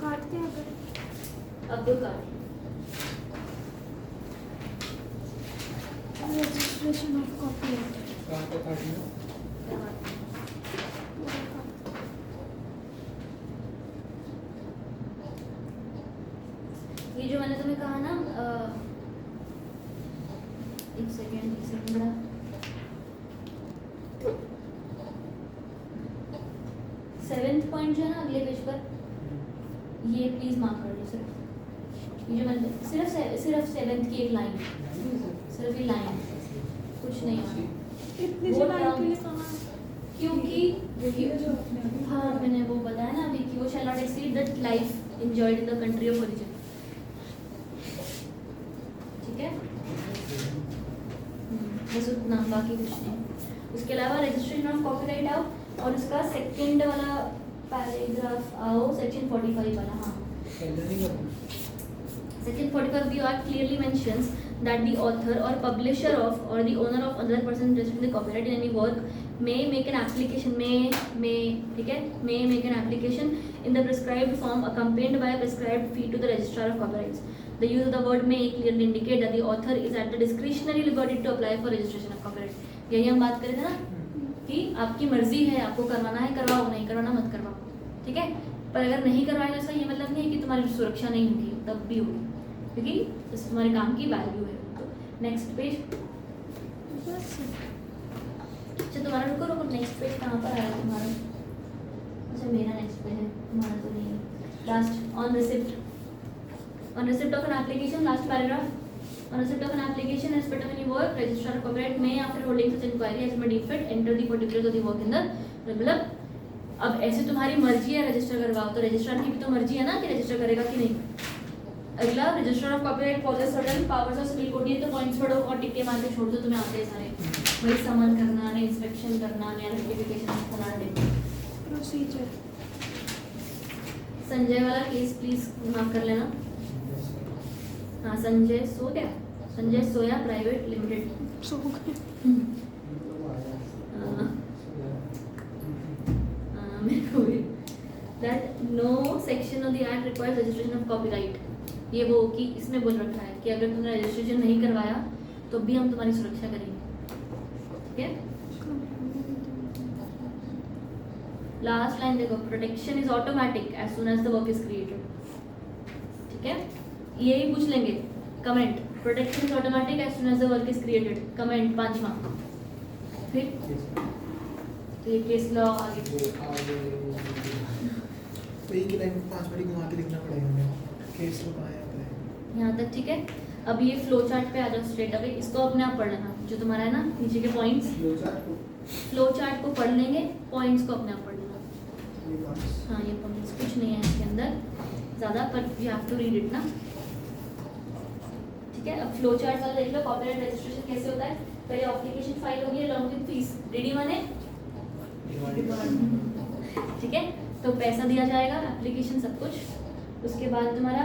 काटते हैं अगर अब्दुल काट रजिस्ट्रेशन ऑफ कॉपीराइट। कहाँ पे काटना? ये जो मैंने तुम्हें कहा ना, एक सेकेंड बड़ा, सेवेंथ पॉइंट जो है ना अगले पेज पर, ये प्लीज मार्क कर लो सिर्फ। ये जो मैंने सिर्फ 7th की एक लाइन, सिर्फ ये लाइन, कुछ नहीं है इतनी वो सी लाइन के लिए term- कहाँ? क्योंकि हाँ मैंने वो बताया ना अभी कि वो shall not exceed that life enjoyed in the country of origin, ठीक है। बस उतना, बाकी कुछ नहीं। उसके अलावा रजिस्ट्रेशन ऑफ कॉपीराइट आओ और उसका सेकंड वाला पैराग्राफ आओ, सेक्शन 45 वाला। हाँ, कैंसिल नहीं करना। Section 45 of the Act clearly mentions that the author or publisher of or the owner of other person interested in the copyright in any work may make an application, ठीक है, may make an application in the prescribed form accompanied by a prescribed fee to the registrar of copyrights. The use of the word may clearly indicate that the author is at the discretionary liberty to apply for registration of copyright. यही हम बात कर रहे थे ना कि आपकी मर्जी है, आपको करवाना है करवाओ, नहीं करवाना मत करवाओ, ठीक है। पर अगर नहीं करवाएगा इसका ये मतलब नहीं है कि तुम्हारी सुरक्षा नहीं होगी, तब भी होगी क्योंकि तुम्हारे काम की वैल्यू है। तो नेक्स्ट पेज, बस तुम्हारा रुको रुको नेक्स्ट पेज कहाँ पर आया तुम्हारा? अच्छा मेरा नेक्स्ट पेज है, तुम्हारा तो नहीं है। Last on receipt of an application, last paragraph. On receipt of an application as part of any work, registrar of copyright may, after holding such inquiry as may deem fit, enter the particulars of the work in the मतलब अब ऐसे तुम्हारी मर्जी है register करवाओ, तो registrar की भी तो मर्जी है ना कि रजिस्टर करेगा कि नहीं। अगला, registrar of copyright possess certain powers of civil code, ये तो पॉइंट्स पढ़ो और टिक के मार के छोड़ दो, तुम्हें आते हैं सारे। वही समन करना, नया इंस्पेक्शन करना, नया सर्टिफिकेशन बनाना। प्रोसीजर। संजय वाला केस प्लीज माफ कर लेना। हाँ संजय सो गया, संजय सोया प्राइवेट लिमिटेड। सो गए। मेरे को भी that no section of the act requires registration of copyright. ये वो कि इसमें बोल रखा है कि अगर तुमने रजिस्ट्रेशन नहीं करवाया तो भी हम तुम्हारी सुरक्षा करेंगे, ठीक है। लास्ट लाइन देखो, protection is automatic as soon as the work is created, ठीक है। यही पूछ लेंगे comment, protection is automatic as soon as the work is created, comment 5वां। फिर तो ये केस लॉ आगे तो एक ही लाइन 5 बारी घुमा के लिखना पड़ेगा हमें, केस लो कहाँ आता है यहाँ तक, ठीक है। अब ये फ्लो चार्ट पे आ जाओ स्ट्रेट अवे, इसको अपने आप पढ़ लेना, जो तुम्हारा है ना नीचे के पॉइंट्स, फ्लो चार्ट को पढ़ लेंगे, पॉइंट्स को अपने आप पढ़ लेना। हाँ ये पॉइंट्स कुछ नहीं है इसके अंदर ज़्यादा, पर you have to read it ना, ठीक है। अब फ्लो चार्ट वाला देख लो, कॉपीराइट रजिस्ट्रेशन कैसे होता है। पहले एप्लीकेशन फाइल होगी अलॉन्ग विद फीस, डीडी माने ठीक है, तो पैसा दिया जाएगा, एप्लीकेशन सब कुछ। उसके बाद तुम्हारा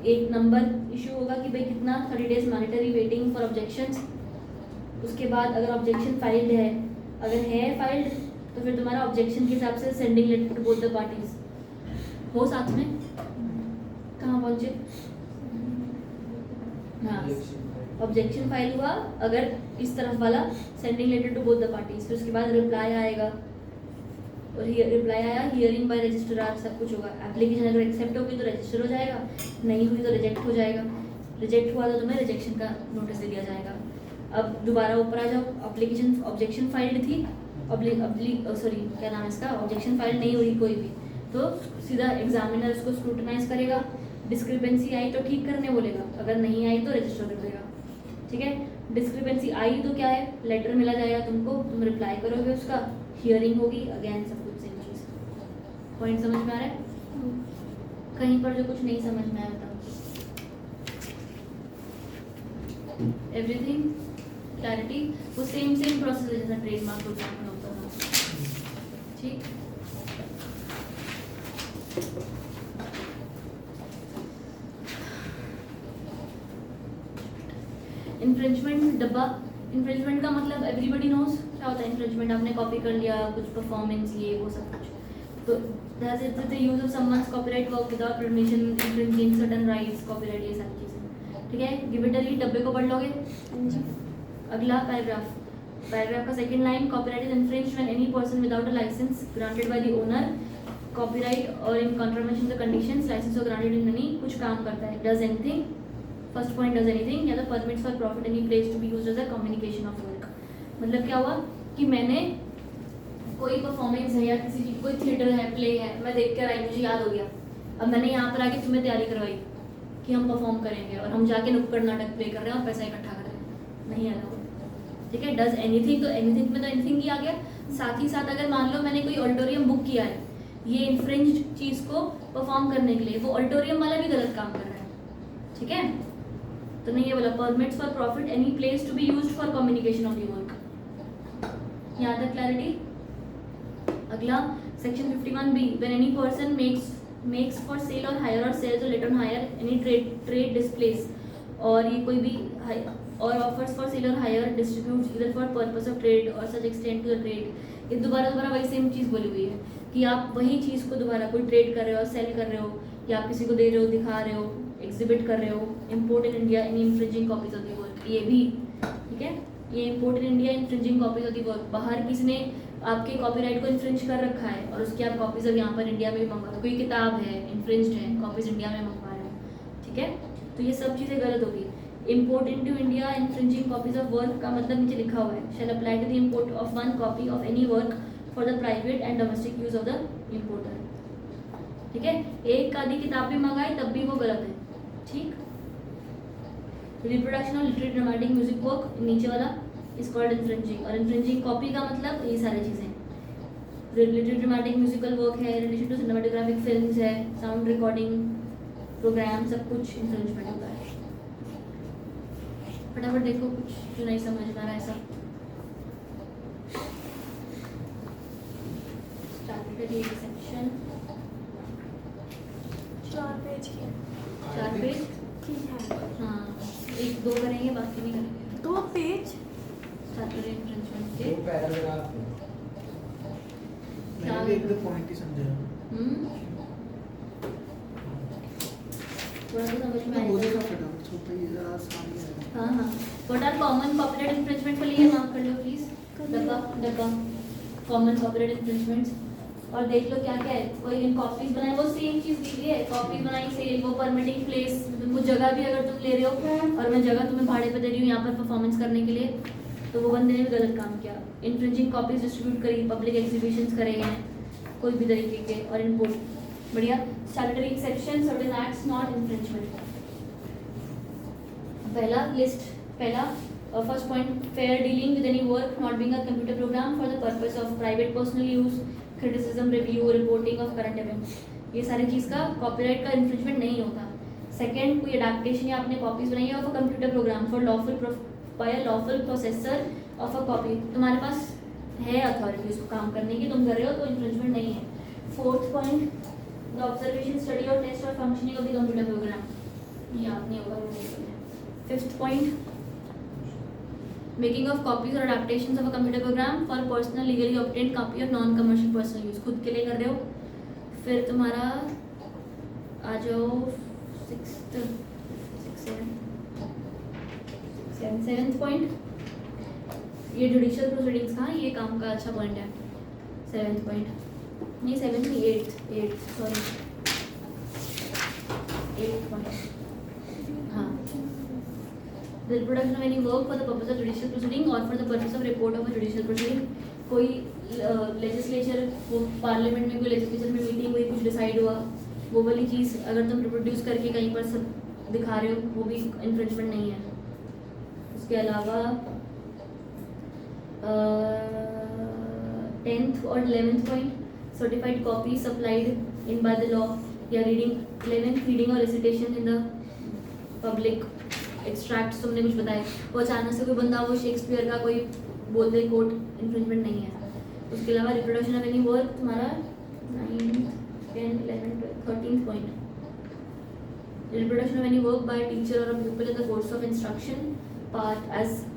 एक नंबर इशू होगा कि भाई कितना 30 days mandatory waiting for objections. उसके बाद अगर ऑब्जेक्शन फाइल्ड है, अगर है फाइल्ड तो फिर तुम्हारा ऑब्जेक्शन के हिसाब से sending letter to both the parties हो साथ में। कहाँ पहुँचे? हाँ ऑब्जेक्शन फाइल हुआ अगर इस तरफ वाला, sending letter to both the parties. फिर उसके बाद रिप्लाई आएगा, और रिप्लाई आया हियरिंग बाय रजिस्ट्रार, सब कुछ होगा। एप्लीकेशन अगर एक्सेप्ट होगी तो रजिस्टर हो जाएगा, नहीं हुई तो रिजेक्ट हो जाएगा। रिजेक्ट हुआ तो तुम्हें रिजेक्शन का नोटिस दे दिया जाएगा। अब दोबारा ऊपर आ जाओ, एप्लीकेशन ऑब्जेक्शन फाइल्ड थी, सॉरी क्या नाम है इसका, ऑब्जेक्शन फाइल नहीं हुई कोई भी, तो सीधा एग्जामिनर उसको स्क्रूटनाइज करेगा। डिस्क्रिपेंसी आई तो ठीक करने बोलेगा, अगर नहीं आई तो रजिस्टर कर देगा, ठीक है। डिस्क्रिपेंसी आई तो क्या है, लेटर मिला जाएगा तुमको, तुम रिप्लाई करोगे उसका, हियरिंग होगी, अगेन सब कुछ सेम चीज़। पॉइंट समझ में आ रहा है? कहीं पर जो कुछ नहीं समझ में आया बताओ। एवरीथिंग क्लैरिटी, वो सेम प्रोसेस है जैसा ट्रेडमार्क को होता था, ठीक। इन्फ्रिंजमेंट डब्बा, इन्फ्रिंजमेंट का मतलब एवरीबडी नोज क्या होता है। इन्फ्रिंजमेंट आपने कॉपी कर लिया, कुछ परफॉर्मेंस ये वो सब कुछ, तो that is the use of someone's copyright work without permission, infringing certain rights, copyright, ये सारी चीज़ें, ठीक है। गिव इट अ रीड, डब्बे को पढ़ लोगे। अगला पैराग्राफ का second line, copyright is infringed when any person without a licence granted by the owner copyright or in contravention the conditions licence or granted in any, कुछ काम करता है, does anything. First point, does anything, या तो permits for profit any place to be used as a communication of work. मतलब क्या हुआ कि मैंने कोई परफॉर्मेंस है या किसी चीज़, कोई थिएटर है, प्ले है, मैं देख कर आई, मुझे याद हो गया, अब मैंने यहाँ पर आके तुम्हें तैयारी करवाई कि हम परफॉर्म करेंगे और हम जाके नुक्कड़ नाटक प्ले कर रहे हैं और पैसा इकट्ठा कर रहे हैं, नहीं आना, ठीक है। डज एनीथिंग, तो एनीथिंग में तो एनीथिंग ही आ गया। साथ ही साथ अगर मान लो मैंने कोई ऑडिटोरियम बुक किया है ये इन्फ्रिंज्ड चीज़ को परफॉर्म करने के लिए, वो ऑडिटोरियम वाला भी गलत काम कर रहा है, ठीक है। तो नहीं ये बोला permits for profit any place to be used for communication of the work, यहाँ तक क्लैरिटी। अगला section 51B, when any person makes for sale और हायर और सेल्स और let on hire any trade displace, और ये कोई भी और ऑफर्स फॉर सेल और hire distributes either for purpose of trade और such extend to the trade. ये दोबारा वही सेम चीज़ बोली हुई है कि आप वही चीज़ को दोबारा कोई ट्रेड कर रहे हो, सेल कर रहे हो, या आप किसी को दे रहे हो, दिखा रहे हो, एग्जिबिट कर रहे हो, import in India in infringing copies of the work, ये भी ठीक है। ये import in India infringing copies of the work, बाहर किसी ने आपके कॉपीराइट को इन्फ्रिंज कर रखा है और उसकी आप कॉपीज अब यहाँ पर इंडिया में भी मंगवा दो, कोई किताब है इन्फ्रिंज्ड है, कॉपीज इंडिया में मंगवा रहे हैं, ठीक है। तो ये सब चीज़ें गलत होगी। Import into India infringing copies of work का मतलब नीचे लिखा हुआ है shall apply to the import of one copy of any work for the private and domestic use of the importer. ठीक है, एक आधी किताब भी मंगाए तब भी वो गलत है। ठीक, reproduction of literary dramatic music work नीचे वाला इज कॉल्ड इन्फ्रिंजिंग, और इन्फ्रिंजिंग कॉपी का मतलब ये सारी चीज़ें लिटरेरी ड्रामेटिक म्यूजिकल वर्क है, रिलेशन टू सिनेमेटोग्राफिक फिल्म्स है, साउंड रिकॉर्डिंग प्रोग्राम, सब कुछ इन्फ्रिंजमेंट होता है। फटाफट देखो कुछ जो नहीं समझ में आ रहा है ऐसा। स्टैट्यूटरी एक्सेप्शन 4 पेज की 4 पेज, की है। हाँ 1-2 करेंगे बाकी नहीं करेंगे। 2 पेज स्टैट्यूटरी इन्फ्रिंजमेंट के वो पैराग्राफ है। मैंने भी एक दो पॉइंट ही समझा। थोड़ा तो समझ में मैं बोल आएगा। रहा फटाफट छोटा ही जरा आसान ही है। हाँ हाँ, what are common copyright infringement, पहले ये मार्क कर लो प्लीज, डब्बा कॉमन कॉपीराइट इन्फ्रिंजमेंट्स, और देख लो क्या क्या है। कोई इन कॉपीज बनाए, वो सेम चीज दी गई है, कॉपीज बनाई सेल, वो परमिटिंग प्लेस, वो जगह भी अगर तुम ले रहे हो और मैं जगह तुम्हें भाड़े पे दे रही हूँ यहाँ पर परफॉर्मेंस करने के लिए, तो वो बंदे ने भी गलत काम किया। इन्फ्रिंजिंग कॉपीज डिस्ट्रीब्यूट करी, पब्लिक एग्जीबिशंस करे हैं कोई भी तरीके के, और इम्पोर्ट बढ़िया। Statutory exception certain acts not infringement. पहला लिस्ट, पहला first point, fair dealing with any work not being a computer program for the purpose of private personal use, criticism, review, reporting of current events, ये सारी चीज़ का copyright का infringement नहीं होता। Second, कोई adaptation या आपने कॉपीज बनाई है of a computer program for lawful by a lawful processor of a copy, तुम्हारे पास है अथॉरिटी उसको काम करने की, तुम कर रहे हो तो इन्फ्रिंजमेंट नहीं है। Fourth point, the observation, study or test or functioning of the computer program, ये याद नहीं होगा। Fifth point, making of copies or adaptations of a computer program for personal legally obtained copy or non commercial personal use, खुद के लिए कर रहे हो। फिर तुम्हारा आ जाओ सेवेंथ पॉइंट, ये जुडिशियल प्रोसीडिंग्स का ये काम का अच्छा पॉइंट है। सेवेंथ पॉइंट नहीं, सेवेंथ नहीं, एट्थ सॉरी, 8th पॉइंट, हाँ, the reproduction of any work for the purpose of judicial proceeding or for the purpose of report of a judicial proceeding, कोई लेजिस्लेचर, वो पार्लियामेंट में कोई legislature में meeting हुई, कुछ डिसाइड हुआ, वो वाली चीज़ अगर तुम रिप्रोड्यूस करके कहीं पर सब दिखा रहे हो, वो भी इन्फ्रिंजमेंट नहीं है। उसके अलावा 10th और 11th point, certified copy supplied in by the law, या रीडिंग 11th रीडिंग और recitation in the public extract, तुमने कुछ बताया, वो अचानक से कोई बंदा वो शेक्सपियर का कोई बोल दे कोट, इन्फ्रिंजमेंट नहीं है। उसके अलावा रिप्रोडक्शन ऑफ एनी वर्क, तुम्हारा 9th 10th 11th 13th point, reproduction of any work by teacher or people in the course of instruction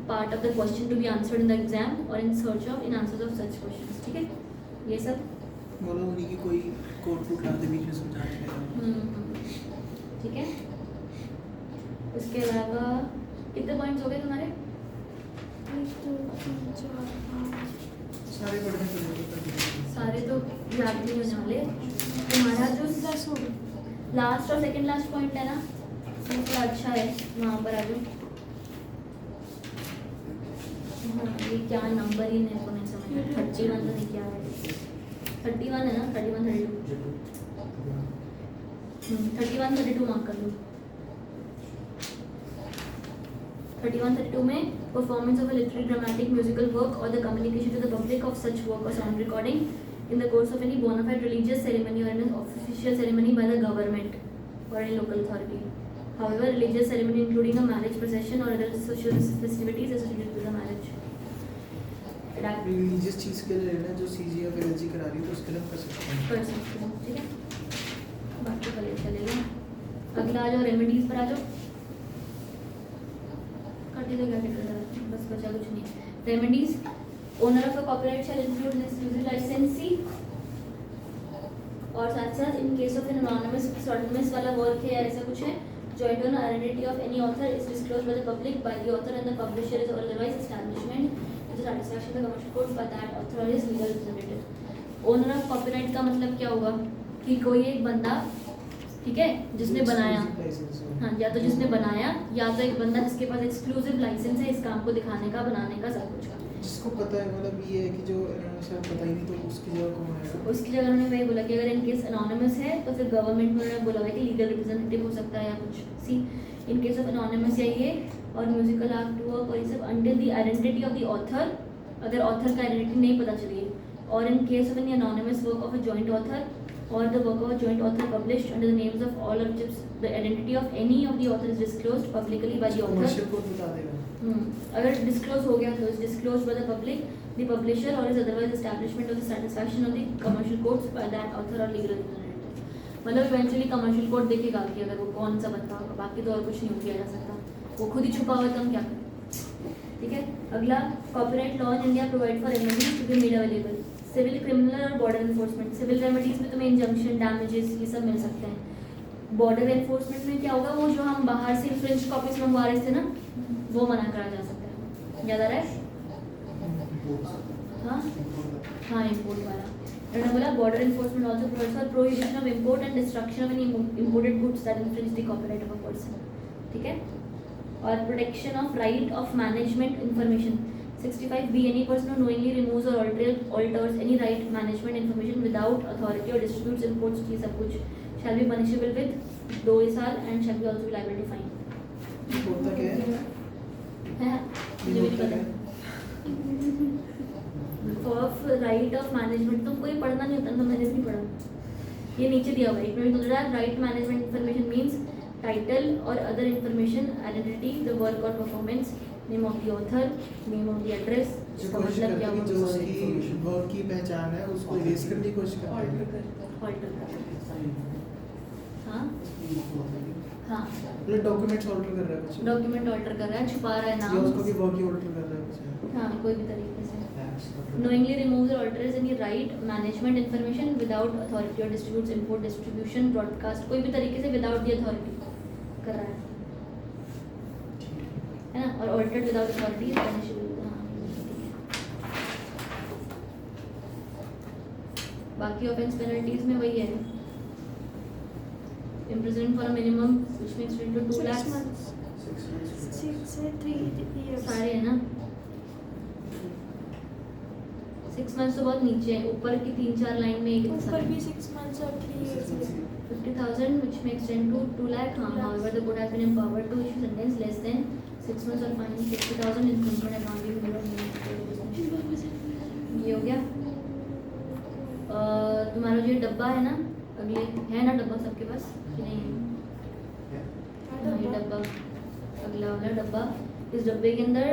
part of the question to be answered in the exam or in search of in answers of such questions। ठीक है, ये सब बोलो उन्हीं की कोई code फूट डाल दे बीच में समझाने के लिए। ठीक है। उसके अलावा कितने पॉइंट्स हो गए तुम्हारे? 1 2 3 4 5 सारे पढ़ने के लिए सारे तो याद नहीं होने वाले। तुम्हारा जो 10 हो गए। लास्ट और सेकंड लास्ट पॉइंट है ना, वो थोड़ा अच्छा है, वहाँ पर आ जाओ। हाँ, ये क्या नंबर ही मेरे को नहीं समझ में, 31 तो नहीं, क्या है 31 है ना, 31 32 मार्क कर लो। 31-32 में performance of a literary dramatic musical work or the communication to the public of such work or sound recording in the course of any bona fide religious ceremony or an official ceremony by the government or any local authority. However, religious ceremony including a marriage procession or other social festivities associated with the marriage. Religious चीज़ के लिए लेना जो CG या LG करा रही है तो उसके लिए हम कर सकते हैं। कर सकते हो, ठीक है, बाकी कल चलेगा। अगला आ जाओ, रेमेडीज पर आ जाओ। काटी दो, क्या बस बचा कुछ नहीं। Remedies, owner of the copyright shall include this लाइसेंसी, और साथ साथ इन केस ऑफ एन एनोनिमस वाला वर्क है या ऐसा कुछ है, joint on identity of any author is disclosed by the public by the author and the publisher is otherwise establishment to the satisfaction of the commercial court by that author or his legal representative। Owner of copyright का मतलब क्या होगा कि कोई एक बंदा ठीक है, जिसने बनाया, लाइसेंस हो। हाँ, या तो जिसने बनाया या तो एक बंदा जिसके पास एक्सक्लूसिव लाइसेंस है इस काम को दिखाने का, बनाने का, सब कुछ का। जिसको पता है, मतलब ये है कि जो एनोनिमस है पता ही नहीं, तो उसकी जगह कौन आएगा? उसकी जगह उन्होंने वही बोला कि अगर इनकेस अनोनिमस है तो फिर गवर्नमेंट में उन्होंने बोला हुआ है कि लीगल रिप्रेजेंटेटिव हो सकता है या कुछ। सी इन केस ऑफ अनोनिमस या ये और म्यूजिकल आर्ट वर्क और ये सब until the identity of the author, अगर ऑथर का आइडेंटिटी नहीं पता चली, और in case of any anonymous work of a joint author or the work of a joint author published under the names of all of which the identity of any of the author is disclosed publicly by the author. Commercial code बता देगा। अगर disclose हो गया तो is disclosed by the public, the publisher or is otherwise establishment of the satisfaction of the commercial codes by that author or legal representative. मतलब eventually commercial code देखेगा कि अगर वो कौन सा बता होगा, बाकी तो और कुछ नहीं किया जा सकता, वो खुद ही छुपा हुआ तो हम क्या करें। ठीक है, अगला copyright law in India provide for remedies to be made available. Civil, criminal और बॉर्डर एनफोर्समेंट। सिविल रेमेडीज में तुम्हें इंजंक्शन, डैमेजेस ये सब मिल सकते हैं। बॉर्डर एनफोर्समेंट में क्या होगा, वो जो हम बाहर से फ्रेंच कॉपीज मंगवा रहे थे ना, वो मना करा जा सकता है। याद आ रहा है? हाँ हाँ, इम्पोर्ट वाला उन्होंने बोला border enforcement also provides for prohibition of import and destruction of any imported goods that infringe the copyright of a person. ठीक है, और protection of right of management information. 65B, any person who knowingly removes or alters any right management information without authority or distributes imports ये सब कुछ shall be punishable with 2 साल and shall be also be liable to fine। ये होता क्या है? है ये होता क्या है? ऑफ राइट ऑफ मैनेजमेंट, तुमको ये पढ़ना नहीं होता तो मैंने भी पढ़ा। ये नीचे दिया हुआ है, इसमें बोल रहा है right management information means title or other information, identity, the work or performance, name of the author, name of the address, जो इसका कोशिश मतलब क्या करते हैं कि जो होगा, उसकी वर्क की पहचान है उसको इरेज करने की कोशिश करते ऑल्टर हैं। कर ऑल्टर हाँ हाँ, मतलब डॉक्यूमेंट्स ऑल्टर कर रहा है कुछ, डॉक्यूमेंट ऑल्टर कर रहा है, छुपा रहा है या नाम, उसको भी वर्क ही ऑल्टर कर रहा है कुछ। हाँ कोई भी तरीके से। knowingly removes or alters any right management information without authority or distributes import, distribution, broadcast, कोई भी तरीके से without the authority कर रहा है ना, और altered without authority is punishable। हाँ, बाकी ऑफेंस पेनल्टीज में वही है, imprisonment for a minimum which makes it into 2 lakhs, 6 से 3 years। सारे है ना। 6 months तो बहुत नीचे है, ऊपर की 3-4 लाइन में एक ऊपर भी 6 months और 3 years है। 50,000 which makes 10 to 2 lakh। हाँ, however the court has been empowered to issue sentence less than 6 months or fine 60,000 infringement and not be ये हो गया। तुम्हारा जो डब्बा है ना, अगले है ना डब्बा सबके पास कि नहीं है? हाँ, ये डब्बा, अगला वाला डब्बा, इस डब्बे के अंदर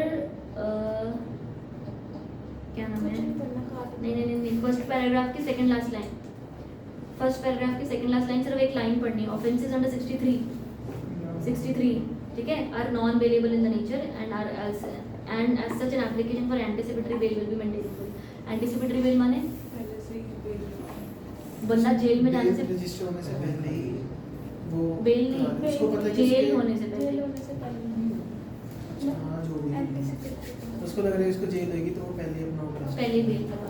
क्या नाम है? नहीं, फर्स्ट पैराग्राफ की second last line, first paragraph की सेकंड लास्ट लाइन सिर्फ एक लाइन पढ़नी है। ऑफेंसेस अंडर 63, ठीक है, are non bailable in the nature and as such an application for anticipatory bail will be maintainable. Anticipatory bail माने पहले से ही बेल बंदा जेल में जाने से, रजिस्टर होने से पहले ही वो बेल नहीं, उसको पता है कि जेल उसके- होने से जेल पहले। होने से पहले अच्छा, हाँ, जो भी है। एंटीसिपेटरी। उसको लग रहा है इसको जेल होगी तो वो पहले ही अपना वो करा सकता है। पहले बेल करवा